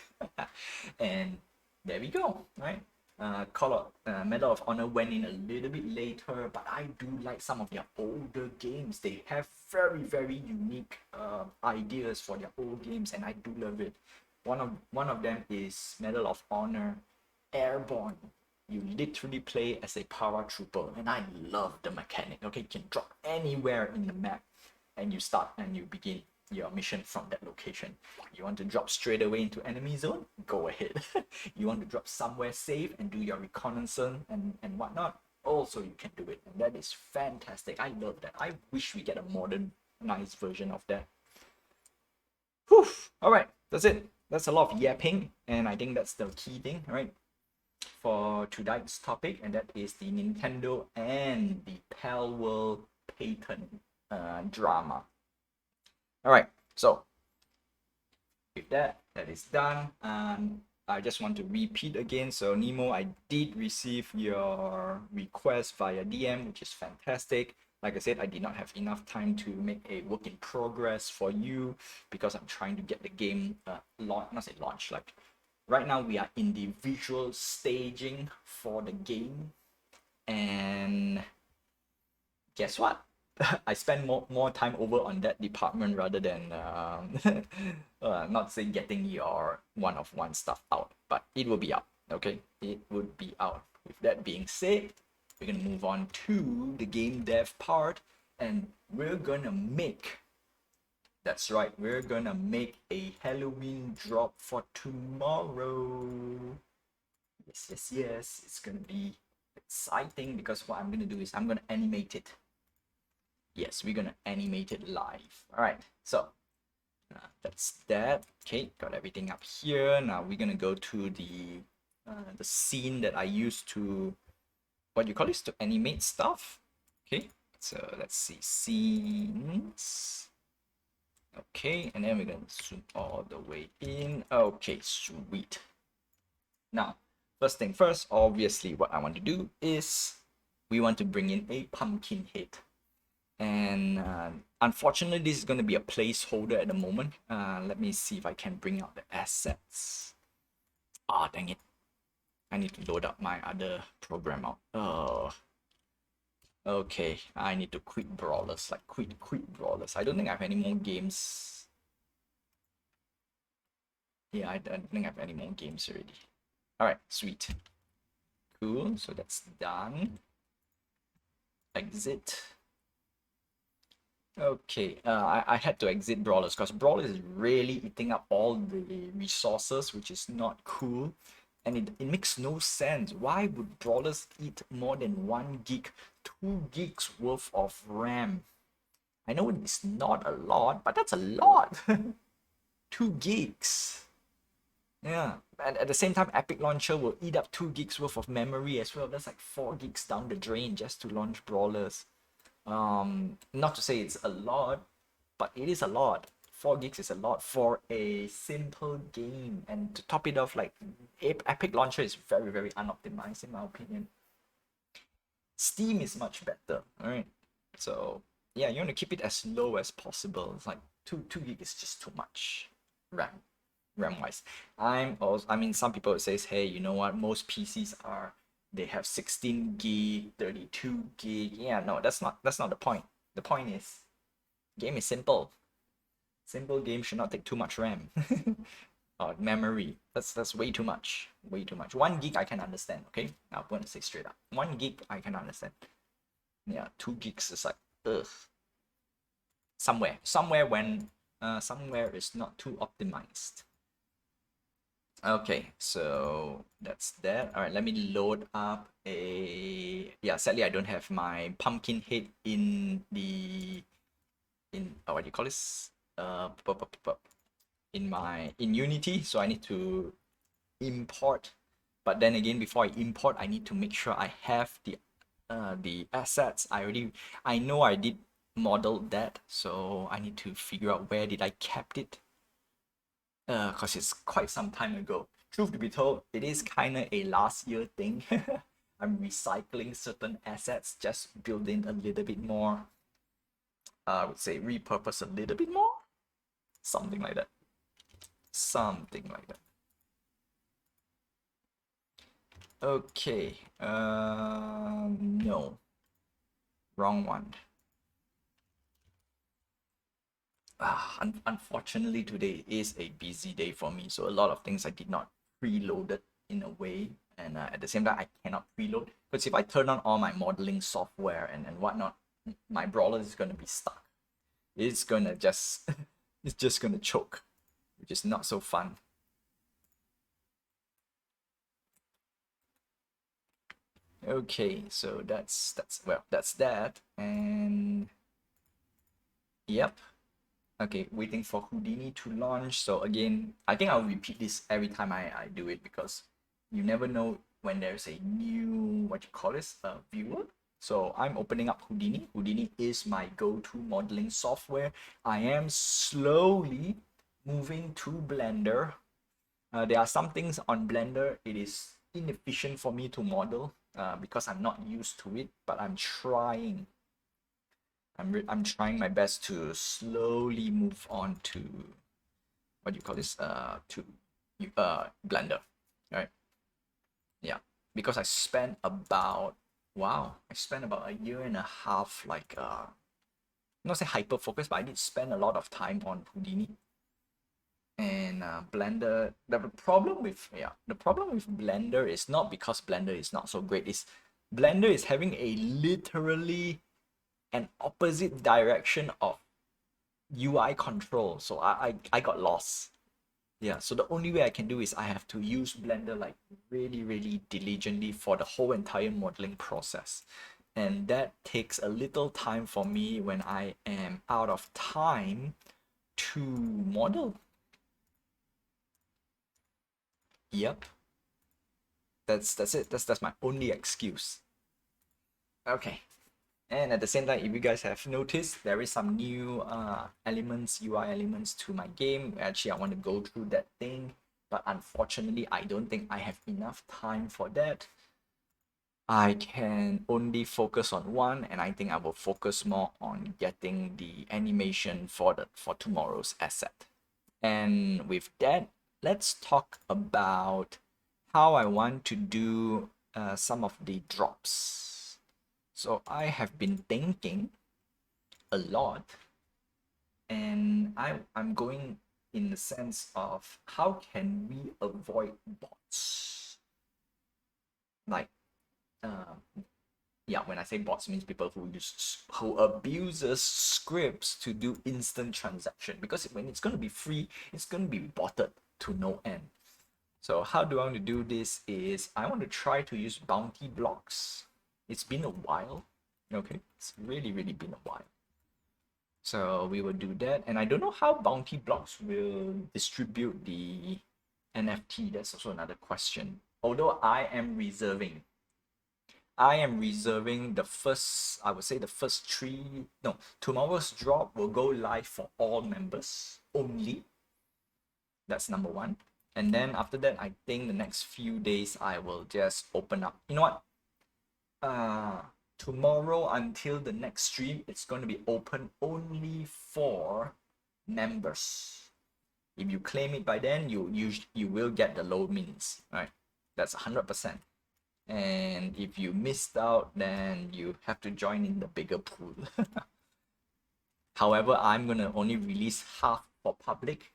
And there we go, right? Medal of Honor went in a little bit later, but I do like some of their older games. They have very, very unique ideas for their old games, and I do love it. One of them is Medal of Honor Airborne. You literally play as a paratrooper, and I love the mechanic. Okay, you can drop anywhere in the map, and you start and you begin your mission from that location. You want to drop straight away into enemy zone? Go ahead. You want to drop somewhere safe and do your reconnaissance and whatnot? Also, you can do it, and that is fantastic. I love that. I wish we get a modern, nice version of that. Whew. All right, that's it. That's a lot of yapping, and I think that's the key thing, right? For tonight's topic, and that is the Nintendo and the Pal World patent drama. All right, so with that is done. I just want to repeat again. So Nemo, I did receive your request via DM, which is fantastic. Like I said, I did not have enough time to make a work in progress for you because I'm trying to get the game launch. Like right now, we are in the visual staging for the game, and guess what? I spend more time over on that department rather than not saying getting your one-of-one stuff out, but it will be out. Okay, it would be out. With that being said, we're gonna move on to the game dev part, and we're gonna make. That's right, we're gonna make a Halloween drop for tomorrow. Yes. It's gonna be exciting because what I'm gonna do is I'm gonna animate it. Yes, we're gonna animate it live. All right, so that's that. Okay, got everything up here. Now we're gonna go to the scene that I used to, what do you call this, to animate stuff. Okay, so let's see, scenes. Okay, and then we're gonna zoom all the way in. Okay, sweet. Now, first thing first, obviously what I want to do is we want to bring in a pumpkin head. And unfortunately, this is going to be a placeholder at the moment. Let me see if I can bring out the assets. Ah, dang it. I need to load up my other program out. Oh. Okay, I need to quit Brawlers. Like, quit Brawlers. I don't think I have any more games. Yeah, I don't think I have any more games already. Alright, sweet. Cool, so that's done. Exit. Okay, I had to exit Brawlers because Brawlers is really eating up all the resources, which is not cool. And it makes no sense. Why would Brawlers eat more than 1 gig, 2 gigs worth of RAM? I know it's not a lot, but that's a lot. 2 gigs. Yeah, and at the same time, Epic Launcher will eat up 2 gigs worth of memory as well. That's like 4 gigs down the drain just to launch Brawlers. Not to say it's a lot, but it is a lot. 4 gigs is a lot for a simple game, and to top it off, like Epic Launcher is very unoptimized in my opinion. Steam is much better. All right, so yeah, you want to keep it as low as possible. It's like 2 gig is just too much RAM wise. I mean, some people says, hey, you know what, most PCs they have 16 gig, 32 gig. Yeah, no, that's not the point. The point is, game is simple. Simple game should not take too much RAM. Memory. That's way too much. Way too much. 1 gig I can understand, okay? I'm gonna say straight up. 1 gig I can understand. Yeah, 2 gigs is like, ugh. Somewhere when somewhere is not too optimized. Okay, so that's that. All right, let me load up yeah, sadly I don't have my pumpkin head in what do you call this? In Unity, so I need to import. But then again, before I import, I need to make sure I have the assets. I know I did model that, so I need to figure out where did I kept it. Because it's quite some time ago. Truth to be told, it is kind of a last year thing. I'm recycling certain assets, just building a little bit more. I would say repurpose a little bit more. Something like that. Okay. No. Wrong one. Unfortunately, today is a busy day for me, so a lot of things I did not preloaded in a way, and at the same time I cannot preload, because if I turn on all my modeling software and whatnot, my brawler is gonna be stuck. It's gonna just it's just gonna choke, which is not so fun. Okay, so that's that, and yep. Okay, waiting for Houdini to launch. So again, I think I'll repeat this every time I do it, because you never know when there's a new, what you call this, viewer. So I'm opening up Houdini. Houdini is my go-to modeling software. I am slowly moving to Blender. There are some things on Blender it is inefficient for me to model because I'm not used to it, but I'm trying. I'm trying my best to slowly move on to, what do you call this, to Blender, right? Yeah, because I spent about, wow, I spent about a year and a half, like not say hyper focus, but I did spend a lot of time on Houdini and Blender. The problem with Blender is not because Blender is not so great. Is Blender is having a literally an opposite direction of UI control. So I got lost. Yeah, so the only way I can do is I have to use Blender like really, really diligently for the whole entire modeling process. And that takes a little time for me when I am out of time to model. Yep. That's it. That's my only excuse. Okay. And at the same time, if you guys have noticed, there is some new elements, UI elements to my game. Actually, I want to go through that thing, but unfortunately, I don't think I have enough time for that. I can only focus on one, and I think I will focus more on getting the animation for tomorrow's asset. And with that, let's talk about how I want to do some of the drops. So I have been thinking a lot, and I'm going in the sense of how can we avoid bots? Like, yeah, when I say bots, means people who abuses scripts to do instant transaction, because when it's going to be free, it's going to be botted to no end. So how do I want to do this is I want to try to use bounty blocks. It's been a while. Okay, it's really, really been a while. So we will do that. And I don't know how bounty blocks will distribute the NFT. That's also another question. Although I am reserving the first, I would say the first three, no, tomorrow's drop will go live for all members only. That's number one. And then after that, I think the next few days I will just open up. You know what? Tomorrow until the next stream, it's going to be open only for members. If you claim it by then, you will get the low mints, right? That's 100%. And if you missed out, then you have to join in the bigger pool. However, I'm gonna only release half for public.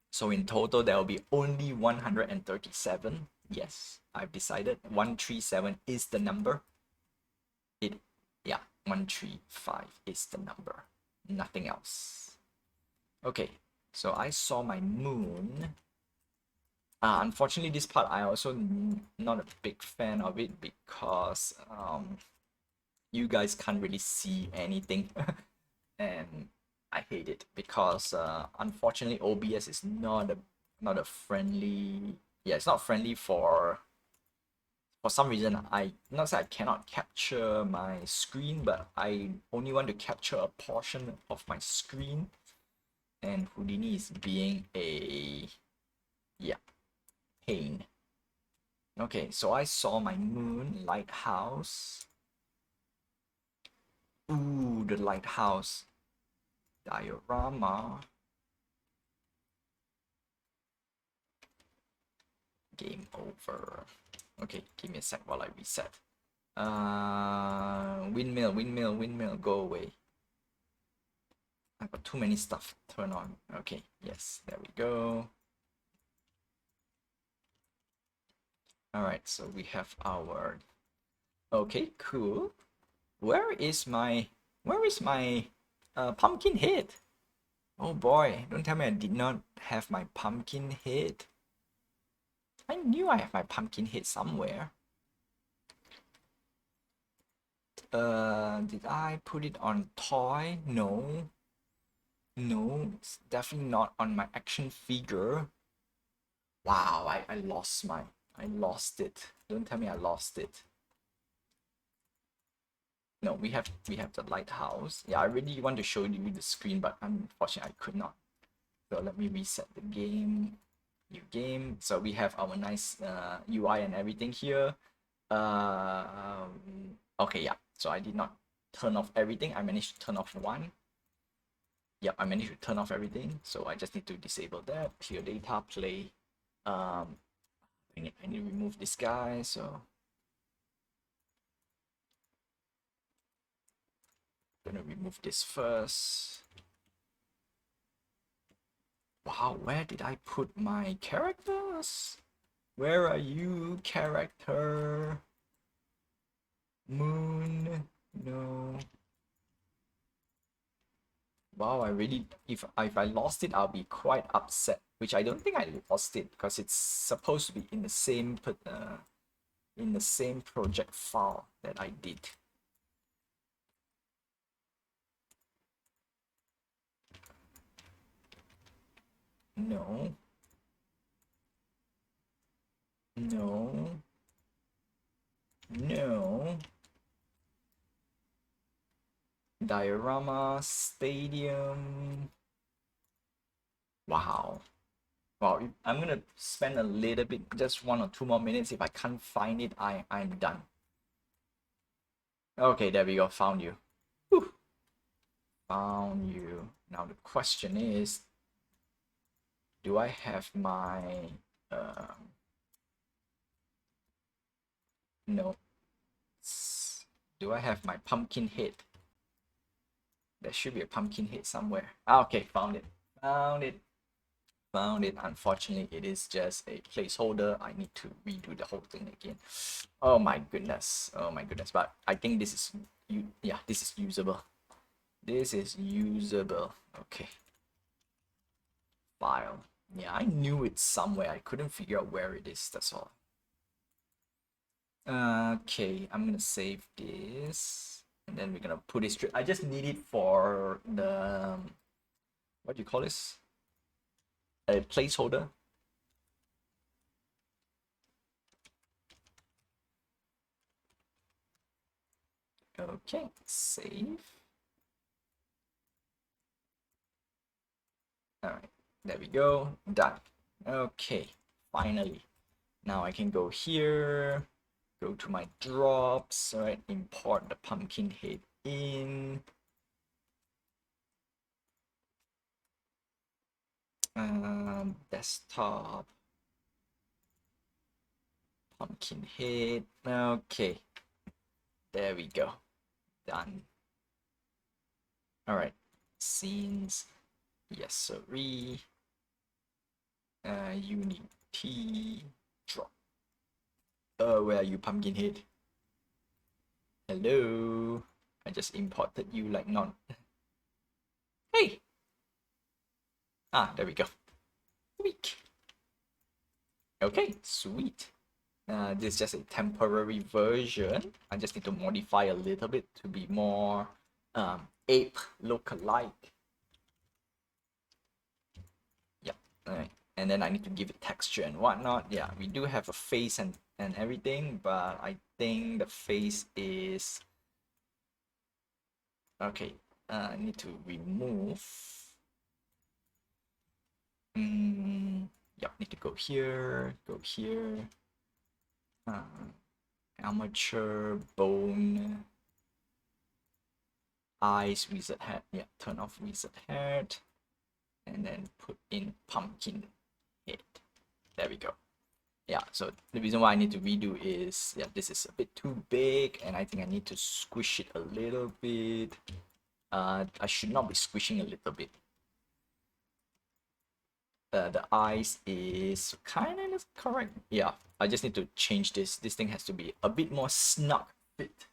So in total, there will be only 137. Yes, I've decided 137 is the number. Yeah, 135 is the number. Nothing else. Okay, so I saw my moon. Unfortunately, this part I also not a big fan of it, because you guys can't really see anything. And I hate it because unfortunately OBS is not a friendly, yeah, it's not friendly for some reason. I not say I cannot capture my screen, but I only want to capture a portion of my screen, and Houdini is being a, yeah, pain. Okay, so I saw my moon lighthouse. Ooh, the lighthouse diorama. Game over. Okay, give me a sec while I reset. Windmill, go away. I've got too many stuff turned on. Okay, yes, there we go. All right, so we have our. Okay, cool. Where is my pumpkin head? Oh boy, don't tell me I did not have my pumpkin head. I knew I have my pumpkin head somewhere. Did I put it on toy? No. No, it's definitely not on my action figure. Wow, I lost it. Don't tell me I lost it. No, we have the lighthouse. Yeah, I really want to show you the screen, but unfortunately I could not. So let me reset the game. New game. So we have our nice UI and everything here. Okay, yeah. So I did not turn off everything. I managed to turn off one. Yep, I managed to turn off everything. So I just need to disable that. Clear data, play. I need to remove this guy. So I'm gonna remove this first. Wow, where did I put my characters? Where are you, character? Moon, no. Wow, I really, if I lost it, I'll be quite upset. Which I don't think I lost it because it's supposed to be in the same project file that I did. No. No. No. Diorama Stadium. Wow. Wow, I'm gonna spend a little bit, just 1 or 2 more minutes. If I can't find it, I'm done. Okay, there we go. Found you. Whew. Found you. Now the question is, do I have my no? Do I have my pumpkin head? There should be a pumpkin head somewhere. Ah, okay, found it. Found it. Found it. Unfortunately, it is just a placeholder. I need to redo the whole thing again. Oh my goodness. Oh my goodness. But I think this is yeah, this is usable. This is usable. Okay. File. Yeah, I knew it's somewhere. I couldn't figure out where it is. That's all. Okay, I'm gonna save this, and then we're gonna put it straight. I just need it for the what do you call this? A placeholder. Okay, save. All right, there we go. Done. Okay, finally. Now I can go here, go to my drops, all right, import the pumpkin head in. Desktop, pumpkin head. Okay, there we go. Done. All right, scenes. Yes, sorry. Unity drop. Where are you, pumpkin head? Hello. I just imported you like not. Hey. Ah, there we go. Sweet. Okay, sweet. This is just a temporary version. I just need to modify a little bit to be more ape look-alike. Yeah, alright. And then I need to give it texture and whatnot. Yeah, we do have a face and everything, but I think the face is okay. I need to remove. Yeah, need to go here, amateur bone, eyes, wizard hat. Yeah, turn off wizard hat, and then put in pumpkin head. There we go. Yeah, so the reason why I need to redo is, yeah, this is a bit too big, and I think I need to squish it a little bit. I should not be squishing a little bit. The eyes is kind of correct. Yeah, I just need to change this. This thing has to be a bit more snug fit.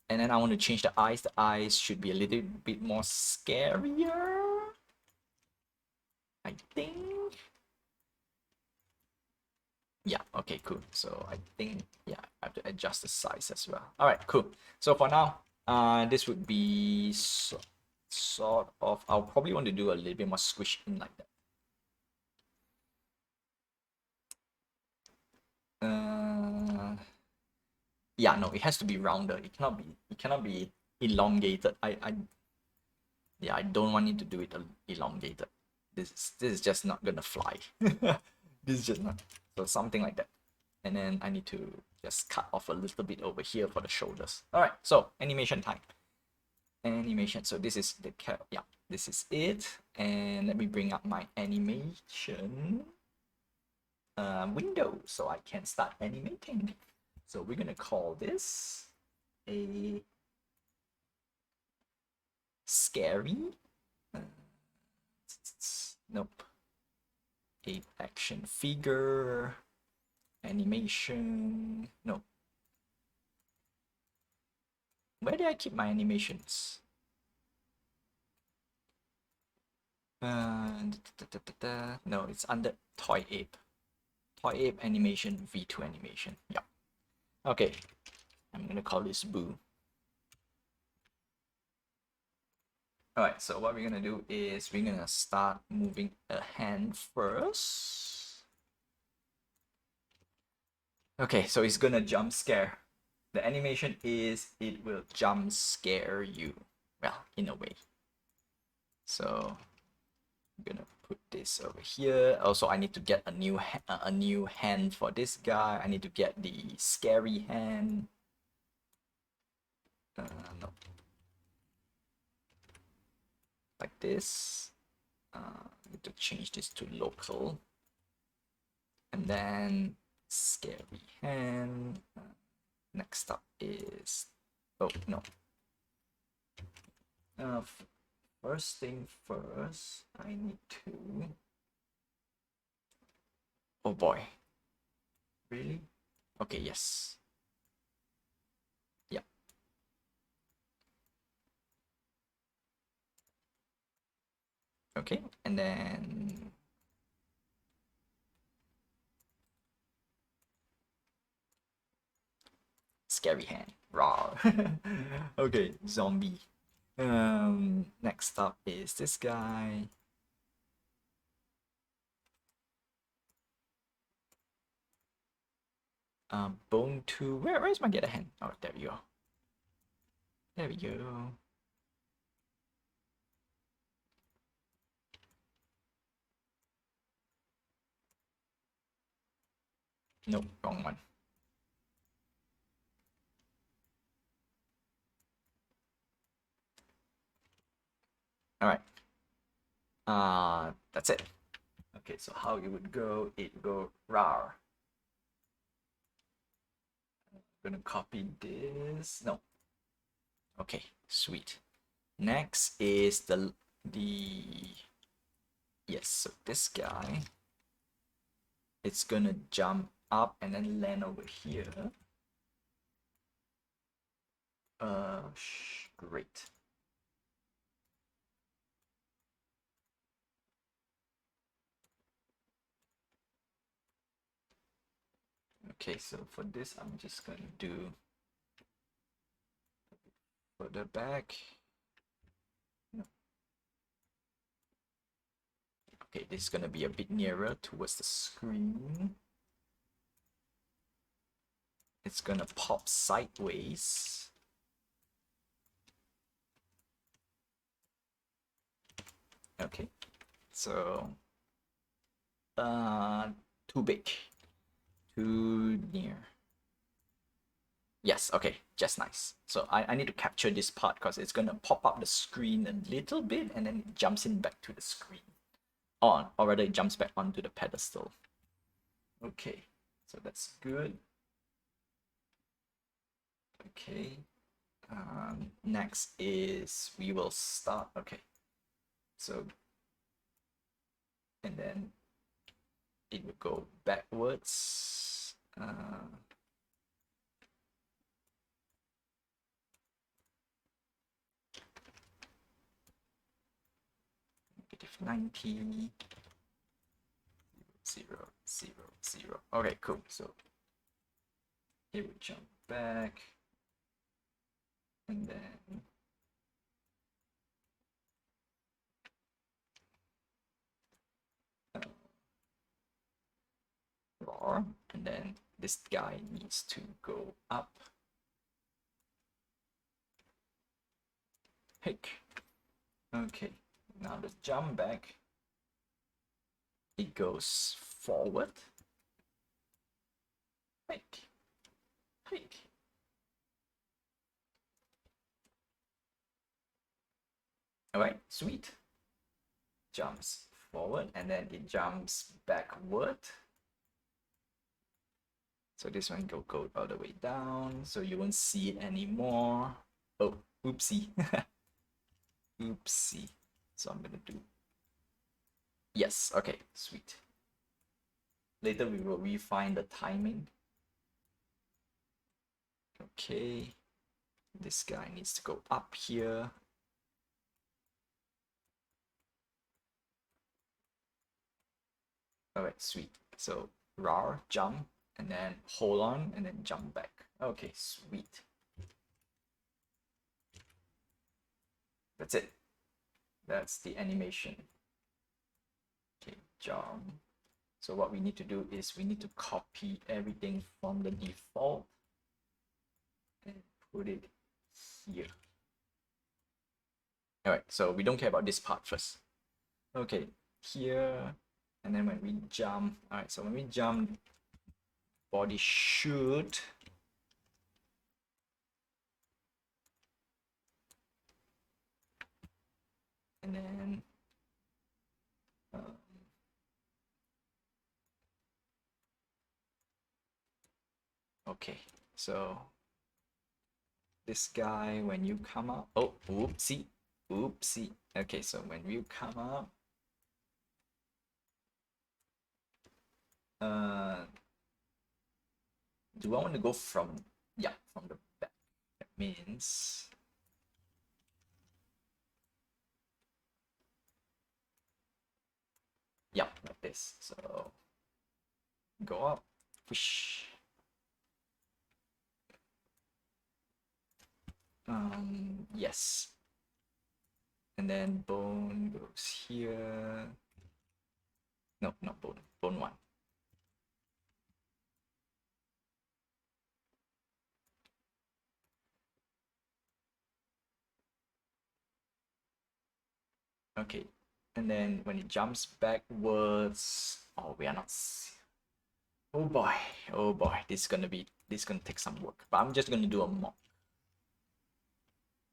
And then I want to change the eyes. The eyes should be a little bit more scarier, I think. Yeah, okay, cool. So I think, yeah, I have to adjust the size as well. All right, cool. So for now, this would be sort of, I'll probably want to do a little bit more squish in like that. Yeah, no, it has to be rounder. It cannot be elongated. Yeah, I don't want it to do it elongated. This is just not gonna fly. This is just not. So something like that. And then I need to just cut off a little bit over here for the shoulders. All right, so animation time. Animation. So this is the yeah, this is it. And let me bring up my animation window so I can start animating. So we're gonna call this a scary. Nope. A action figure animation. No. Where did I keep my animations? No, it's under Toy Ape. Toy Ape animation, V2 animation. Yeah. Okay. I'm gonna call this Boo. Alright, so what we're gonna do is we're gonna start moving a hand first. Okay, so it's gonna jump scare. The animation is it will jump scare you. Well, in a way. So I'm gonna put this over here. Also, I need to get a new hand for this guy. I need to get the scary hand. No. Like this. Need to change this to local. And then scary hand. Next up is, oh no. First thing first, I need to. Oh boy. Really? Okay, yes. Yeah. Okay, and then scary hand. Raw. Okay, zombie. Next up is this guy. Bone 2. Where's my get a hand? Oh, there we go. There we go. Nope, wrong one. All right. That's it. Okay, so how it would go? It would go rar. I'm gonna copy this. No. Okay, sweet. Next is the yes. So this guy, it's gonna jump up and then land over here. Great. Okay, so for this, I'm just gonna do further back. No. Okay, this is gonna be a bit nearer towards the screen. It's gonna pop sideways. Okay, so too big, too near. Yes, okay, just nice. So I need to capture this part because it's gonna pop up the screen a little bit and then it jumps in back to the screen. Or rather it jumps back onto the pedestal. Okay, so that's good. Okay. Next is we will start. Okay. So and then it will go backwards. -90, 0, 0, 0. Okay, cool. So it will jump back, and then roar, and then this guy needs to go up. Hick. Okay, now the jump back, it goes forward. Hick. Hick. Alright, sweet. Jumps forward and then it jumps backward. So this one go all the way down, so you won't see it anymore. Oh, oopsie. Oopsie. So I'm gonna do... Yes, okay, sweet. Later we will refine the timing. Okay. This guy needs to go up here. Alright, sweet. So rar, jump, and then hold on, and then jump back. Okay, sweet. That's it. That's the animation. Okay, jump. So what we need to do is we need to copy everything from the default and put it here. Alright, so we don't care about this part first. Okay, here, and then when we jump, alright, so when we jump, body shoot. And then okay, so this guy, when you come up, oh, oopsie, oopsie. Okay, so when you come up, do I want to go from, yeah, from the back? That means, yeah, like this. So go up, push. Yes. And then bone goes here. No, not bone. Bone 1. Okay. And then when it jumps backwards, oh, we are not. Oh boy, oh boy, this is gonna take some work. But I'm just gonna do a mock.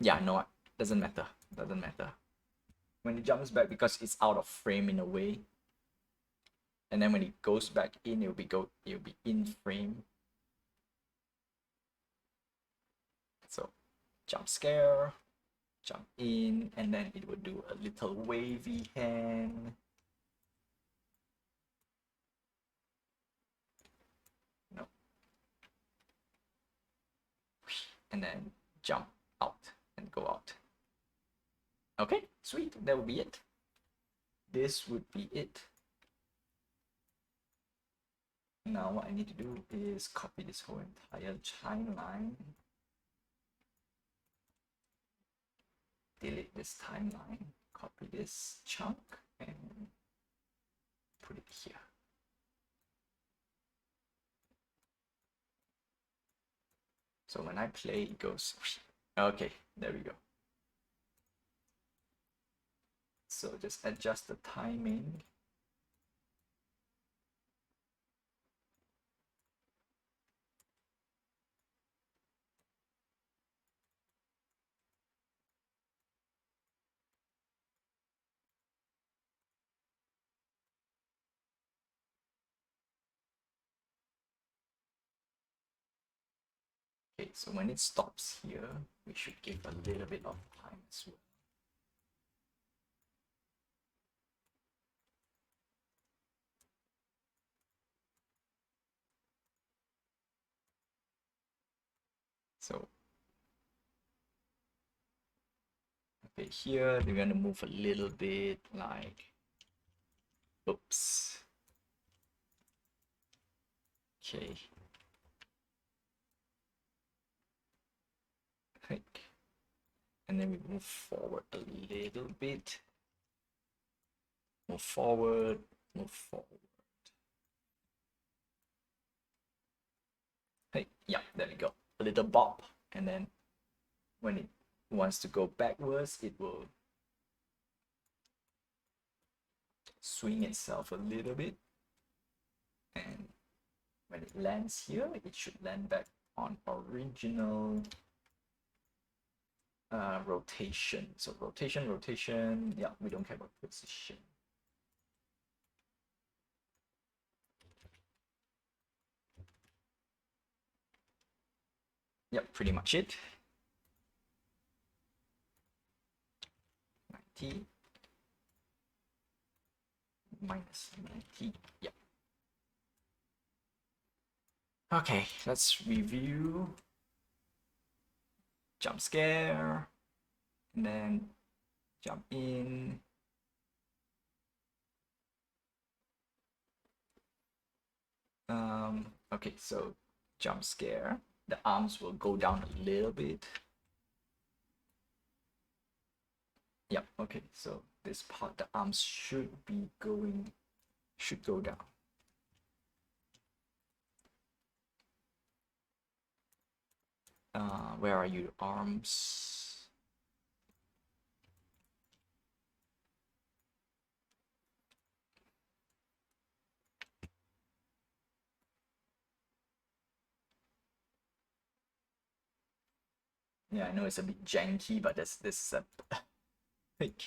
Yeah, no, doesn't matter. Doesn't matter. When it jumps back, because it's out of frame in a way. And then when it goes back in, it'll be in frame. So jump scare, jump in, and then it will do a little wavy hand. No. And then jump out and go out. Okay, sweet. That would be it. This would be it. Now what I need to do is copy this whole entire timeline. Delete this timeline. Copy this chunk and put it here. So when I play, it goes. Okay, there we go. So just adjust the timing. Okay, so when it stops here, we should give a little bit of time as well. So okay, here we're gonna move a little bit, like, oops. Okay. Like, and then we move forward a little bit. Move forward, move forward. Hey, yeah, there we go. A little bop, and then when it wants to go backwards, it will swing itself a little bit, and when it lands here, it should land back on original rotation. So rotation, rotation. Yeah, we don't care about position. Yep, pretty much it. 90 minus 90. Yep. Okay, let's review. Jump scare, and then jump in. Okay, so jump scare. The arms will go down a little bit. Yep, okay, so this part, the arms should go down. Where are you, arms? Yeah, I know it's a bit janky, but this quick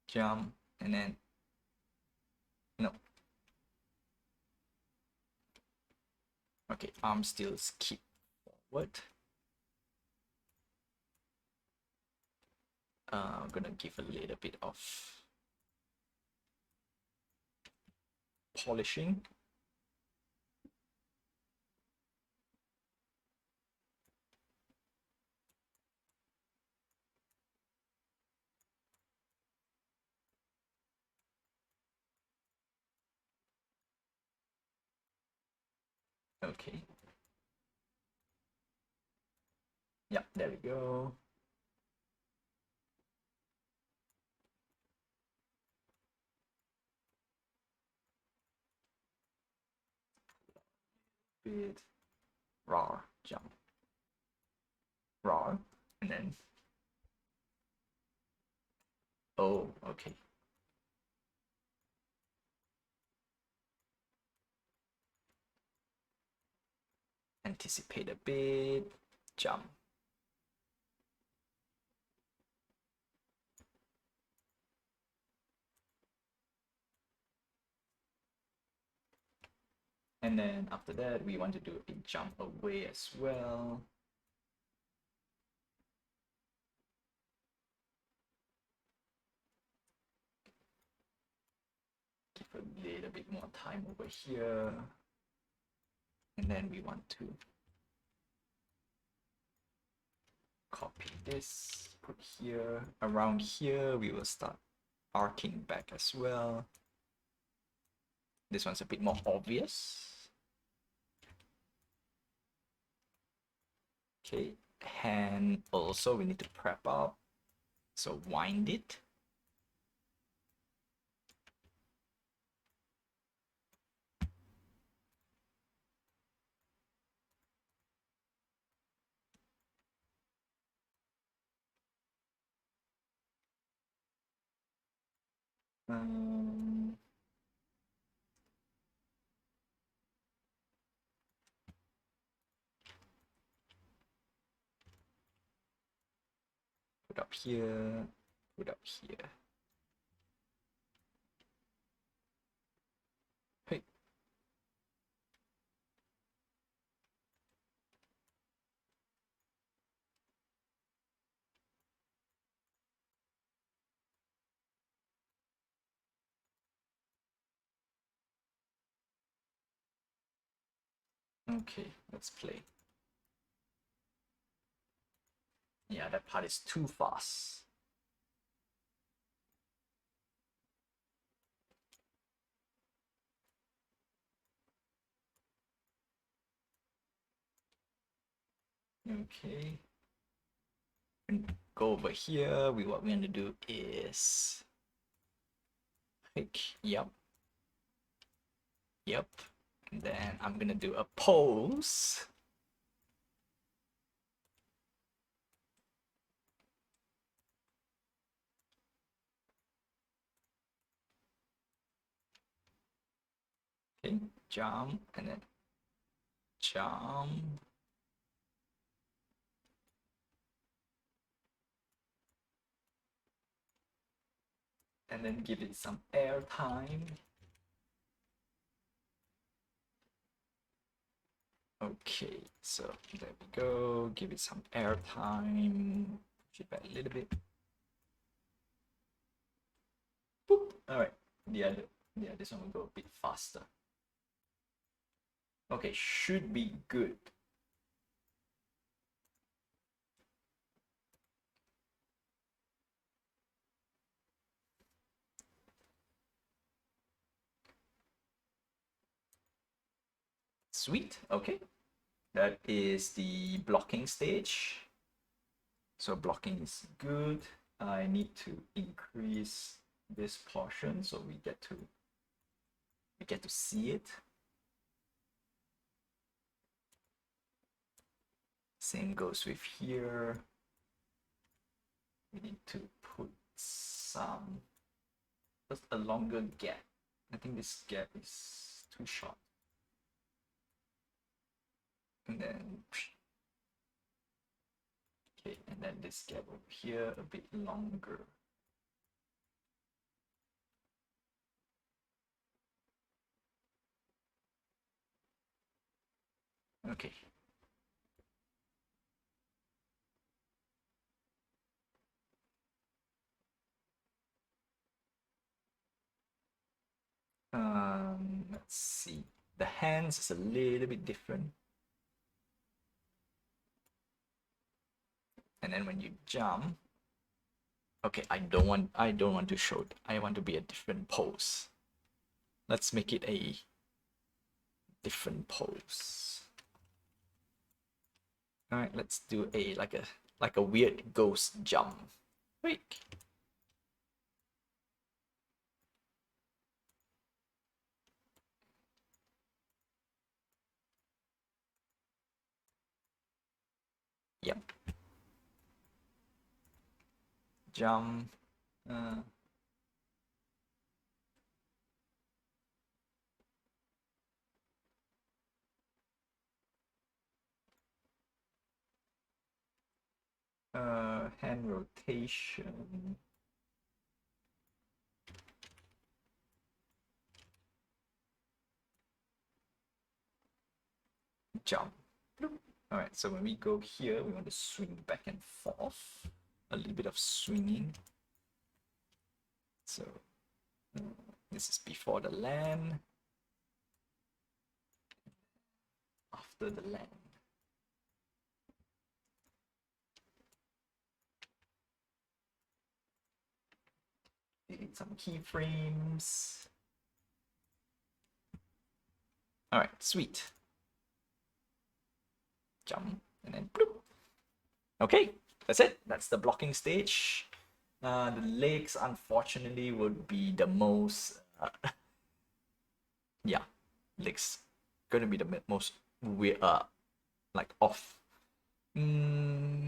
jump, and then no. Okay, arm still skip forward. I'm gonna give a little bit of polishing. Okay. Yeah, there we go. Bit raw jump. Raw, and then oh, okay. Anticipate a bit, jump. And then after that, we want to do a jump away as well. Give a little bit more time over here. And then we want to copy this, put here. Around here, we will start arcing back as well. This one's a bit more obvious. Okay, hand also we need to prep up. So wind it. Put up here, put up here. Hey. Okay, let's play. Yeah, that part is too fast. Okay. Go over here. What we're gonna do is click. Yep. Yep. And then I'm gonna do a pose. Okay, jump and then jump. And then give it some air time. Okay, so there we go. Give it some air time. Push it back a little bit. Boop. All right. Yeah, this one will go a bit faster. Okay, should be good. Sweet. Okay. That is the blocking stage. So blocking is good. I need to increase this portion so we get to see it. Same goes with here. We need to put some just a longer gap. I think this gap is too short. And then okay, and then this gap over here a bit longer. Okay. Let's see. The hands is a little bit different. And then when you jump, okay, I don't want to show it. I want to be a different pose. Let's make it a different pose. All right, let's do a like a weird ghost jump. Wait. Yep. Jump. Hand rotation. Jump. All right, so when we go here, we want to swing back and forth. A little bit of swinging. So this is before the land. After the land. Delete some keyframes. All right, sweet. Jump and then bloop. Okay, that's it. That's the blocking stage. The legs, unfortunately, would be the most. Yeah, legs gonna be the most weird. Like off. No,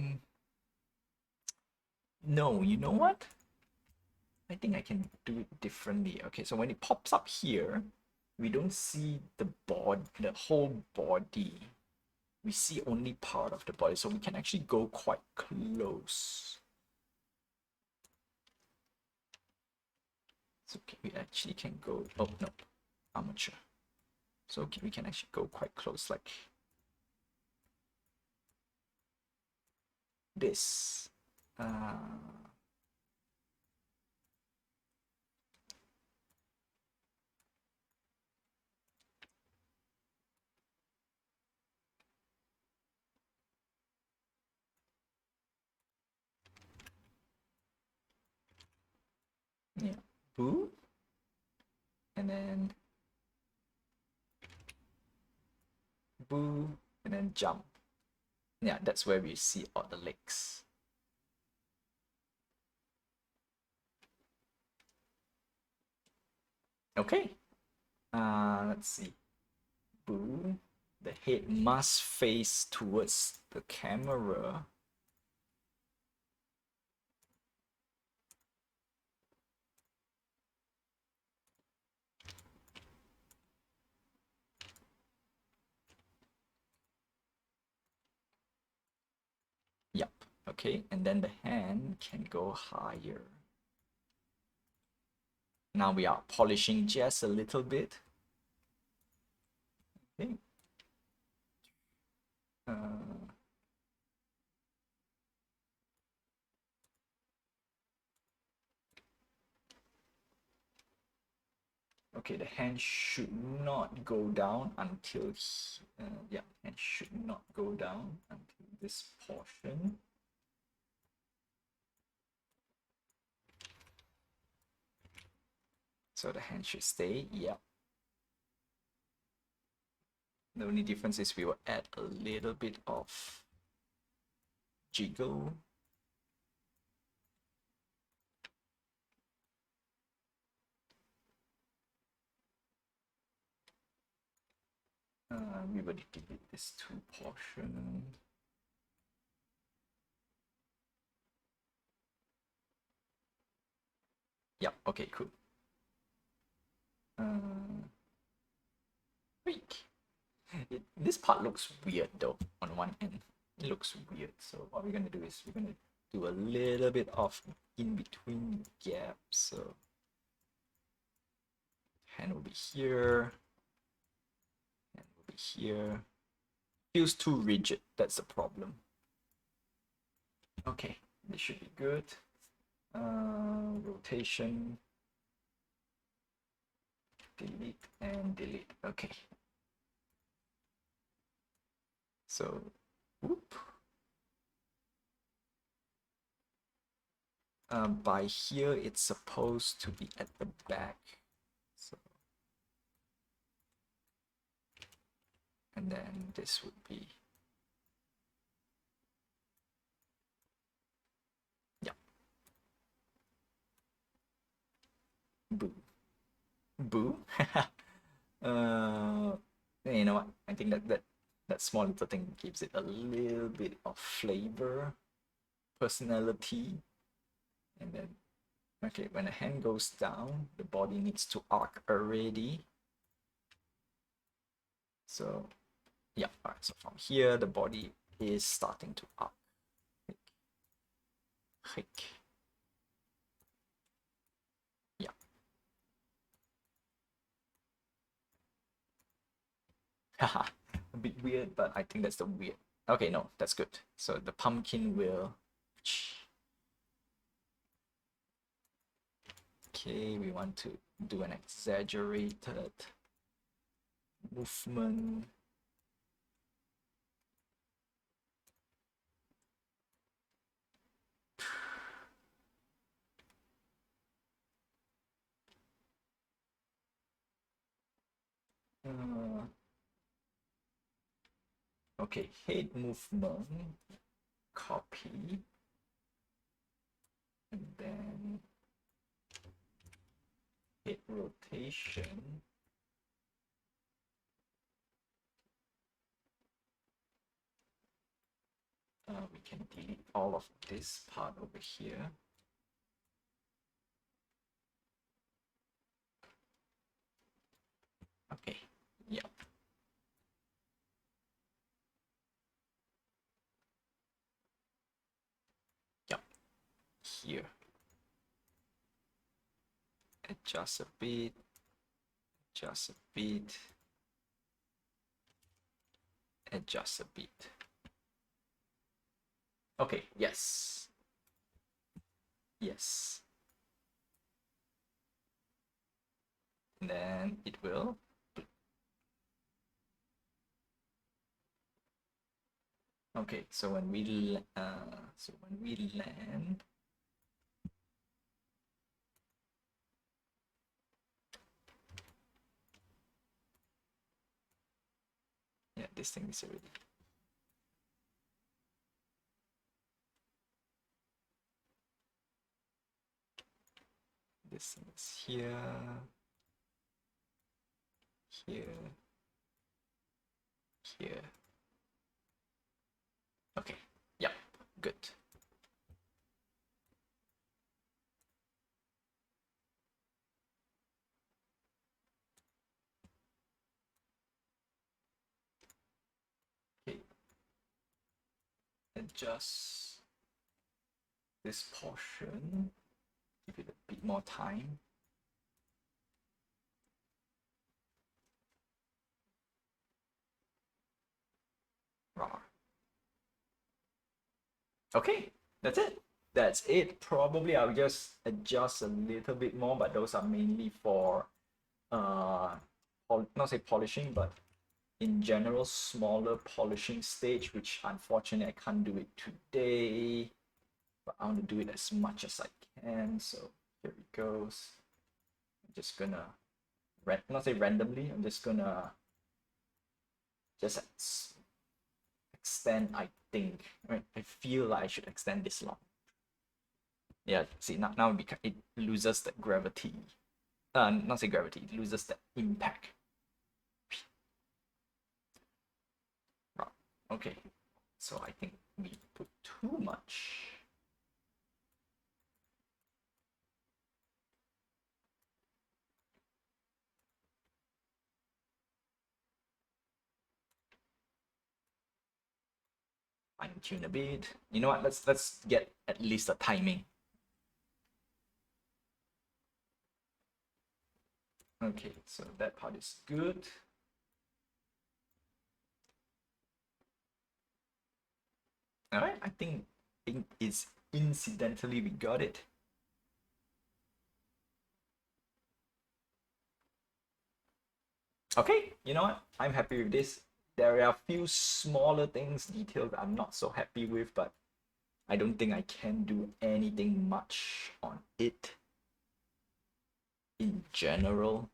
you know what? I think I can do it differently. Okay, so when it pops up here, we don't see the whole body. We see only part of the body, so we can actually go quite close. So we actually can go. Oh no, amateur. So we can actually go quite close, like this. boo, and then boo, and then jump. Yeah, that's where we see all the legs. Okay. Let's see. Boo. The head must face towards the camera. Yep. Okay, and then the hand can go higher. Now we are polishing just a little bit. Okay. Okay, the hand should not go down until yeah, hand should not go down until this portion. So the hand should stay. Yeah. The only difference is we will add a little bit of jiggle. We will delete this two portion. Yeah, okay, cool. Weak. This part looks weird though, on one end. It looks weird. So what we're gonna do is we're gonna do a little bit of in-between gaps. So hand will be here, hand will be here. Feels too rigid, that's the problem. Okay, this should be good. Rotation. Delete and delete. Okay. So, whoop. By here, it's supposed to be at the back. So, and then this would be, yeah. Boo. Boo. You know what? I think that small little thing gives it a little bit of flavor, personality, and then okay, when the hand goes down, the body needs to arc already. So yeah, alright, so from here the body is starting to arc. Hick. Yeah. Haha. A bit weird, but I think that's the weird. Okay, no, that's good. So the pumpkin will. Okay, we want to do an exaggerated movement. Okay, head movement, copy, and then head rotation. We can delete all of this part over here. Okay, yep. Yep, here. Adjust a bit, adjust a bit, adjust a bit. Okay, yes. Yes. And then it will. Okay, so when we land, this thing is already. This thing is here, here, here. Okay, yep, good. Okay, adjust this portion, give it a bit more time. Okay, that's it. That's it. Probably I'll just adjust a little bit more, but those are mainly for not say polishing, but in general smaller polishing stage, which unfortunately I can't do it today. But I want to do it as much as I can. So here it goes. I'm just gonna not say randomly. I'm just gonna just extend. I think. I feel like I should extend this long. Yeah. See now it loses the gravity. Not say gravity. It loses the impact. Right. Okay. So I think we put too much. Fine tune a bit. You know what? Let's get at least a timing. Okay, so that part is good. All right, I think it's incidentally we got it. Okay, you know what? I'm happy with this. There are a few smaller things, details I'm not so happy with, but I don't think I can do anything much on it in general.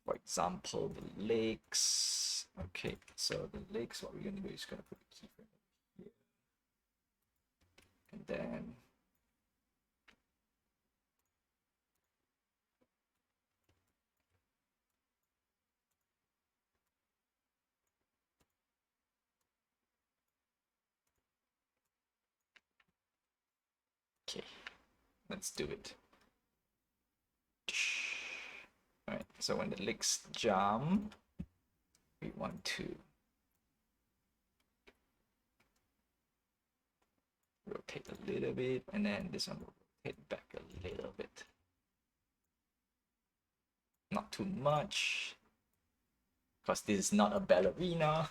For example, the legs. Okay, so the legs, what we're gonna do is gonna put a keyframe here. And then okay, let's do it. All right, so when the legs jump, we want to rotate a little bit, and then this one will rotate back a little bit. Not too much, because this is not a ballerina.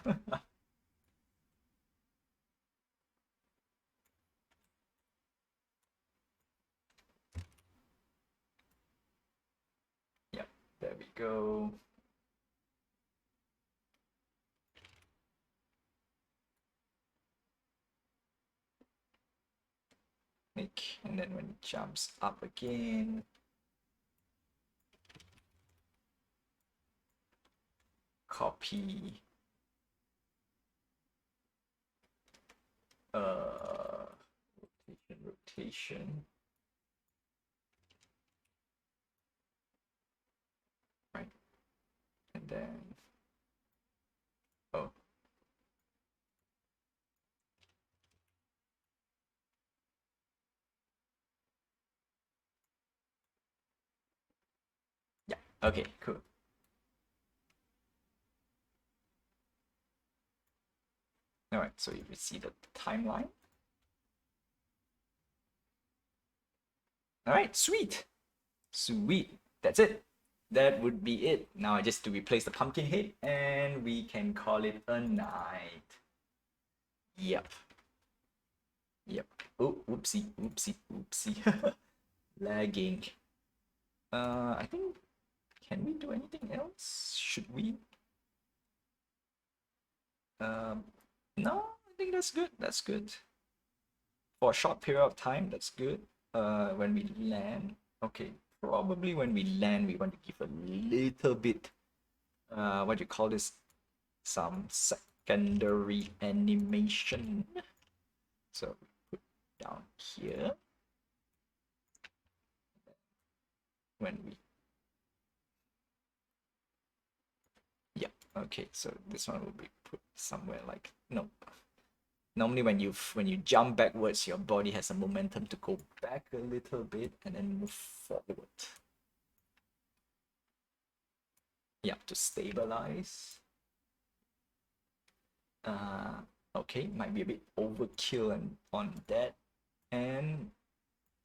Yep, there we go. And then when it jumps up again, copy rotation, right? And then oh, yeah, okay, cool. All right, so you see the timeline. All right, sweet. That's it. That would be it. Now I just to replace the pumpkin head, and we can call it a night. Yep. Oh, oopsie. Lagging. I think, can we do anything else? Should we? No, I think that's good. That's good. For a short period of time, that's good. When we land, okay, probably when we land, we want to give a little bit, what do you call this? some secondary animation. So put down here when we, yeah, okay, so this one will be put somewhere like, no. Normally when you jump backwards, your body has a momentum to go back a little bit and then move forward. Yeah, to stabilize. Okay, might be a bit overkill and on that. And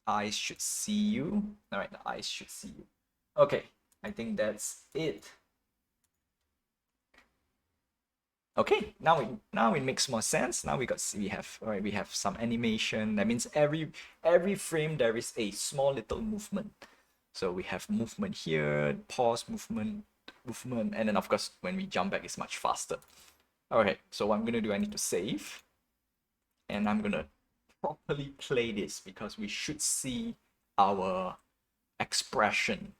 eyes should see you. All right, the eyes should see you. Okay, I think that's it. Okay, now it makes more sense. Now we have some animation. That means every frame there is a small little movement. So we have movement here, pause, movement, and then of course when we jump back it's much faster. Okay, so what I'm gonna do, I need to save, and I'm gonna properly play this because we should see our expression.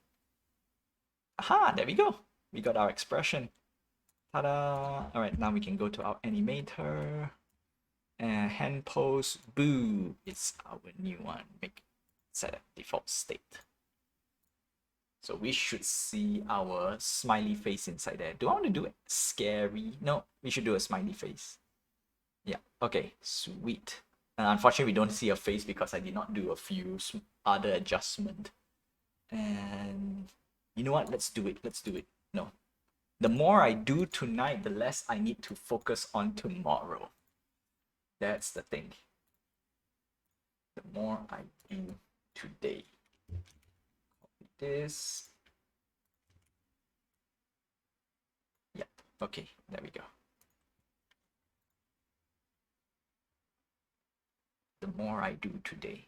Aha, there we go. We got our expression. Ta-da! All right, now we can go to our animator and hand pose. Boo! It's our new one. Make set at default state. So we should see our smiley face inside there. Do I want to do it scary? No, we should do a smiley face. Yeah. Okay. Sweet. Unfortunately, we don't see a face because I did not do a few other adjustment. And you know what? Let's do it. Let's do it. No. The more I do tonight, the less I need to focus on tomorrow. That's the thing. The more I do today. Copy this. Yep. Okay. There we go. The more I do today.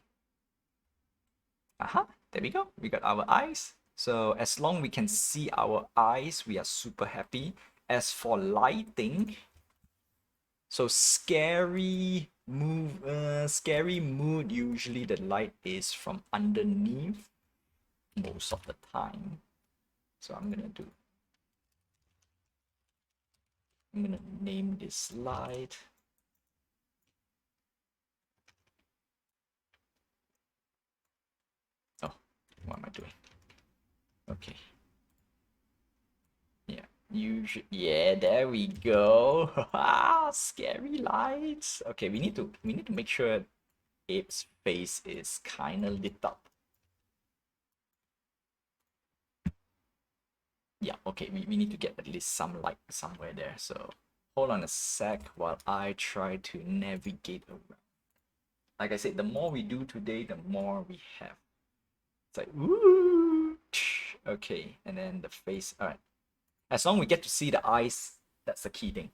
Aha, there we go. We got our eyes. So as long we can see our eyes, we are super happy. As for lighting, so scary mood, usually the light is from underneath most of the time. So I'm gonna name this light. Oh, what am I doing? Okay. Yeah, yeah, there we go. Scary lights. Okay, we need to make sure Abe's face is kind of lit up. Yeah, okay, we need to get at least some light somewhere there. So hold on a sec while I try to navigate around. Like I said, the more we do today, the more we have. It's like, ooh. Okay, and then the face. All right. As long as we get to see the eyes, that's the key thing.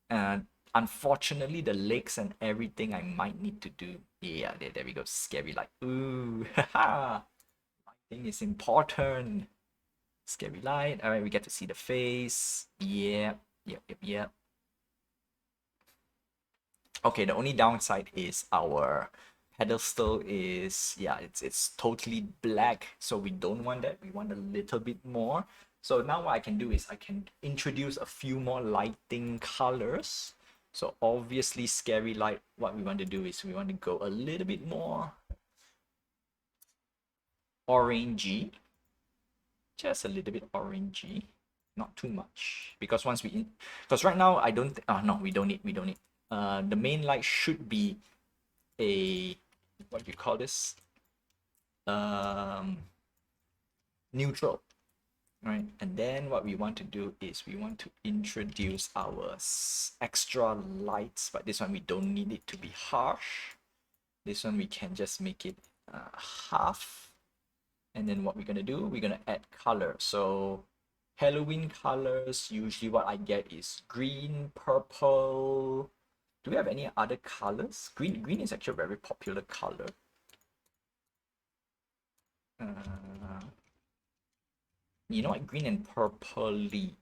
And unfortunately, the legs and everything I might need to do. Yeah, there we go. Scary light. Ooh, haha. Lighting is important. Scary light. All right, we get to see the face. Yep. Okay, the only downside is our pedestal is, yeah, it's totally black, so we don't want that. We want a little bit more. So now what I can do is I can introduce a few more lighting colors. So obviously scary light, what we want to do is we want to go a little bit more orangey. Just a little bit orangey. Not too much. Because because right now I don't, no, we don't need. The main light should be a, what do you call this? Neutral, right? And then what we want to do is we want to introduce our extra lights, but this one we don't need it to be harsh. This one we can just make it half. And then what we're gonna do, we're gonna add color. So Halloween colors, usually what I get is green, purple. Do we have any other colors? Green is actually a very popular color. You know what? Green and purpley.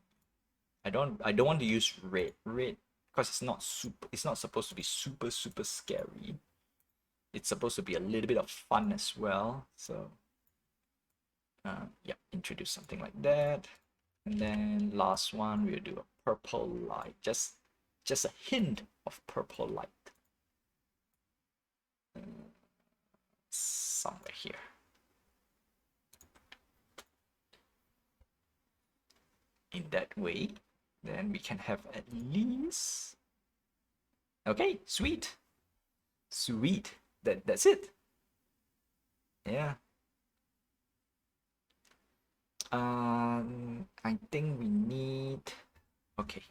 I don't want to use red because it's not supposed to be super scary. It's supposed to be a little bit of fun as well. So yeah, introduce something like that. And then last one, we'll do a purple light, just a hint of purple light. Somewhere here. In that way, then we can have at least. Okay, sweet. Sweet. That's it. Yeah. I think we need. Okay.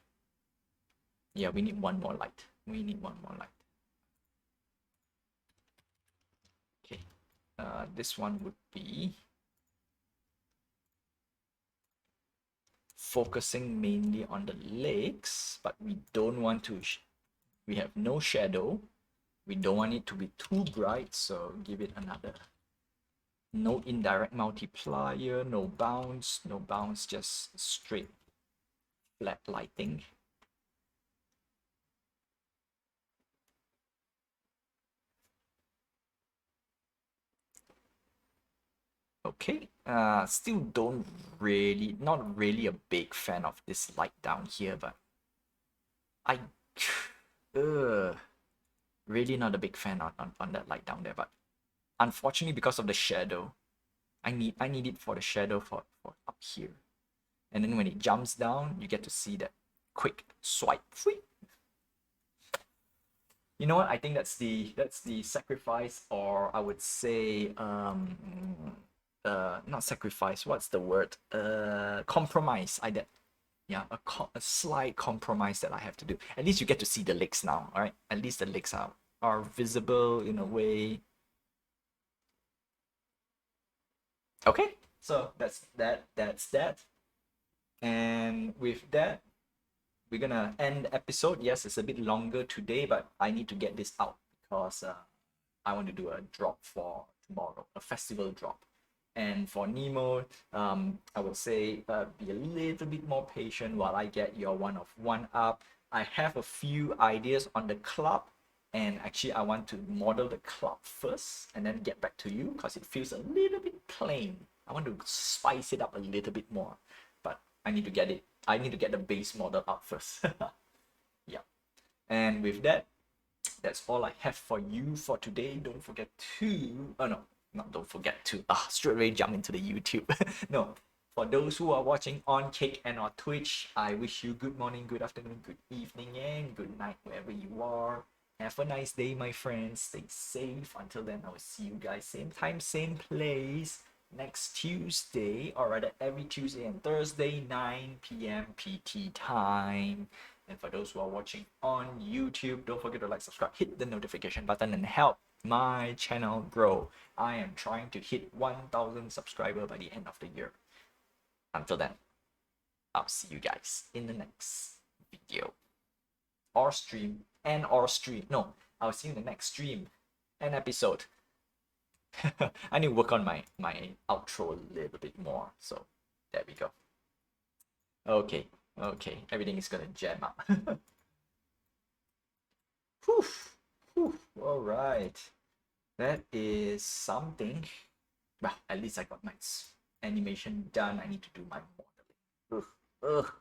Yeah, we need one more light. We need one more light. Okay. This one would be focusing mainly on the legs, but we don't want to. We have no shadow. We don't want it to be too bright, so give it another. No indirect multiplier, no bounce, just straight flat lighting. Okay, still not really a big fan of this light down here, but I, really not a big fan on that light down there, but unfortunately because of the shadow, I need it for the shadow for up here. And then when it jumps down, you get to see that quick swipe. You know what? I think that's the sacrifice, or I would say not sacrifice. What's the word? Compromise. Yeah, a slight compromise that I have to do. At least you get to see the legs now. All right. At least the legs are visible in a way. Okay. So that's that. And with that, we're gonna end the episode. Yes, it's a bit longer today, but I need to get this out because I want to do a drop for tomorrow, a festival drop. And for Nemo, I would say be a little bit more patient while I get your one of one up. I have a few ideas on the club, and actually I want to model the club first and then get back to you because it feels a little bit plain. I want to spice it up a little bit more, but I need to get it. I need to get the base model up first. Yeah. And with that, that's all I have for you for today. Don't forget to, oh no, not don't forget to, straight away jump into the YouTube. No, for those who are watching on Kick and on Twitch, I wish you good morning, good afternoon, good evening, and good night wherever you are. Have a nice day, my friends. Stay safe. Until then, I will see you guys same time, same place next Tuesday, or rather every Tuesday and Thursday, 9 p.m. PT time. And for those who are watching on YouTube, don't forget to like, subscribe, hit the notification button, and help my channel grow. I am trying to hit 1,000 subscribers by the end of the year. Until then, I'll see you guys in the next video or stream No, I'll see you in the next stream and episode. I need to work on my outro a little bit more. So there we go. Okay, everything is gonna jam up. Whew, whew. All right, that is something. Well, at least I got my animation done. I need to do my modeling. Ugh.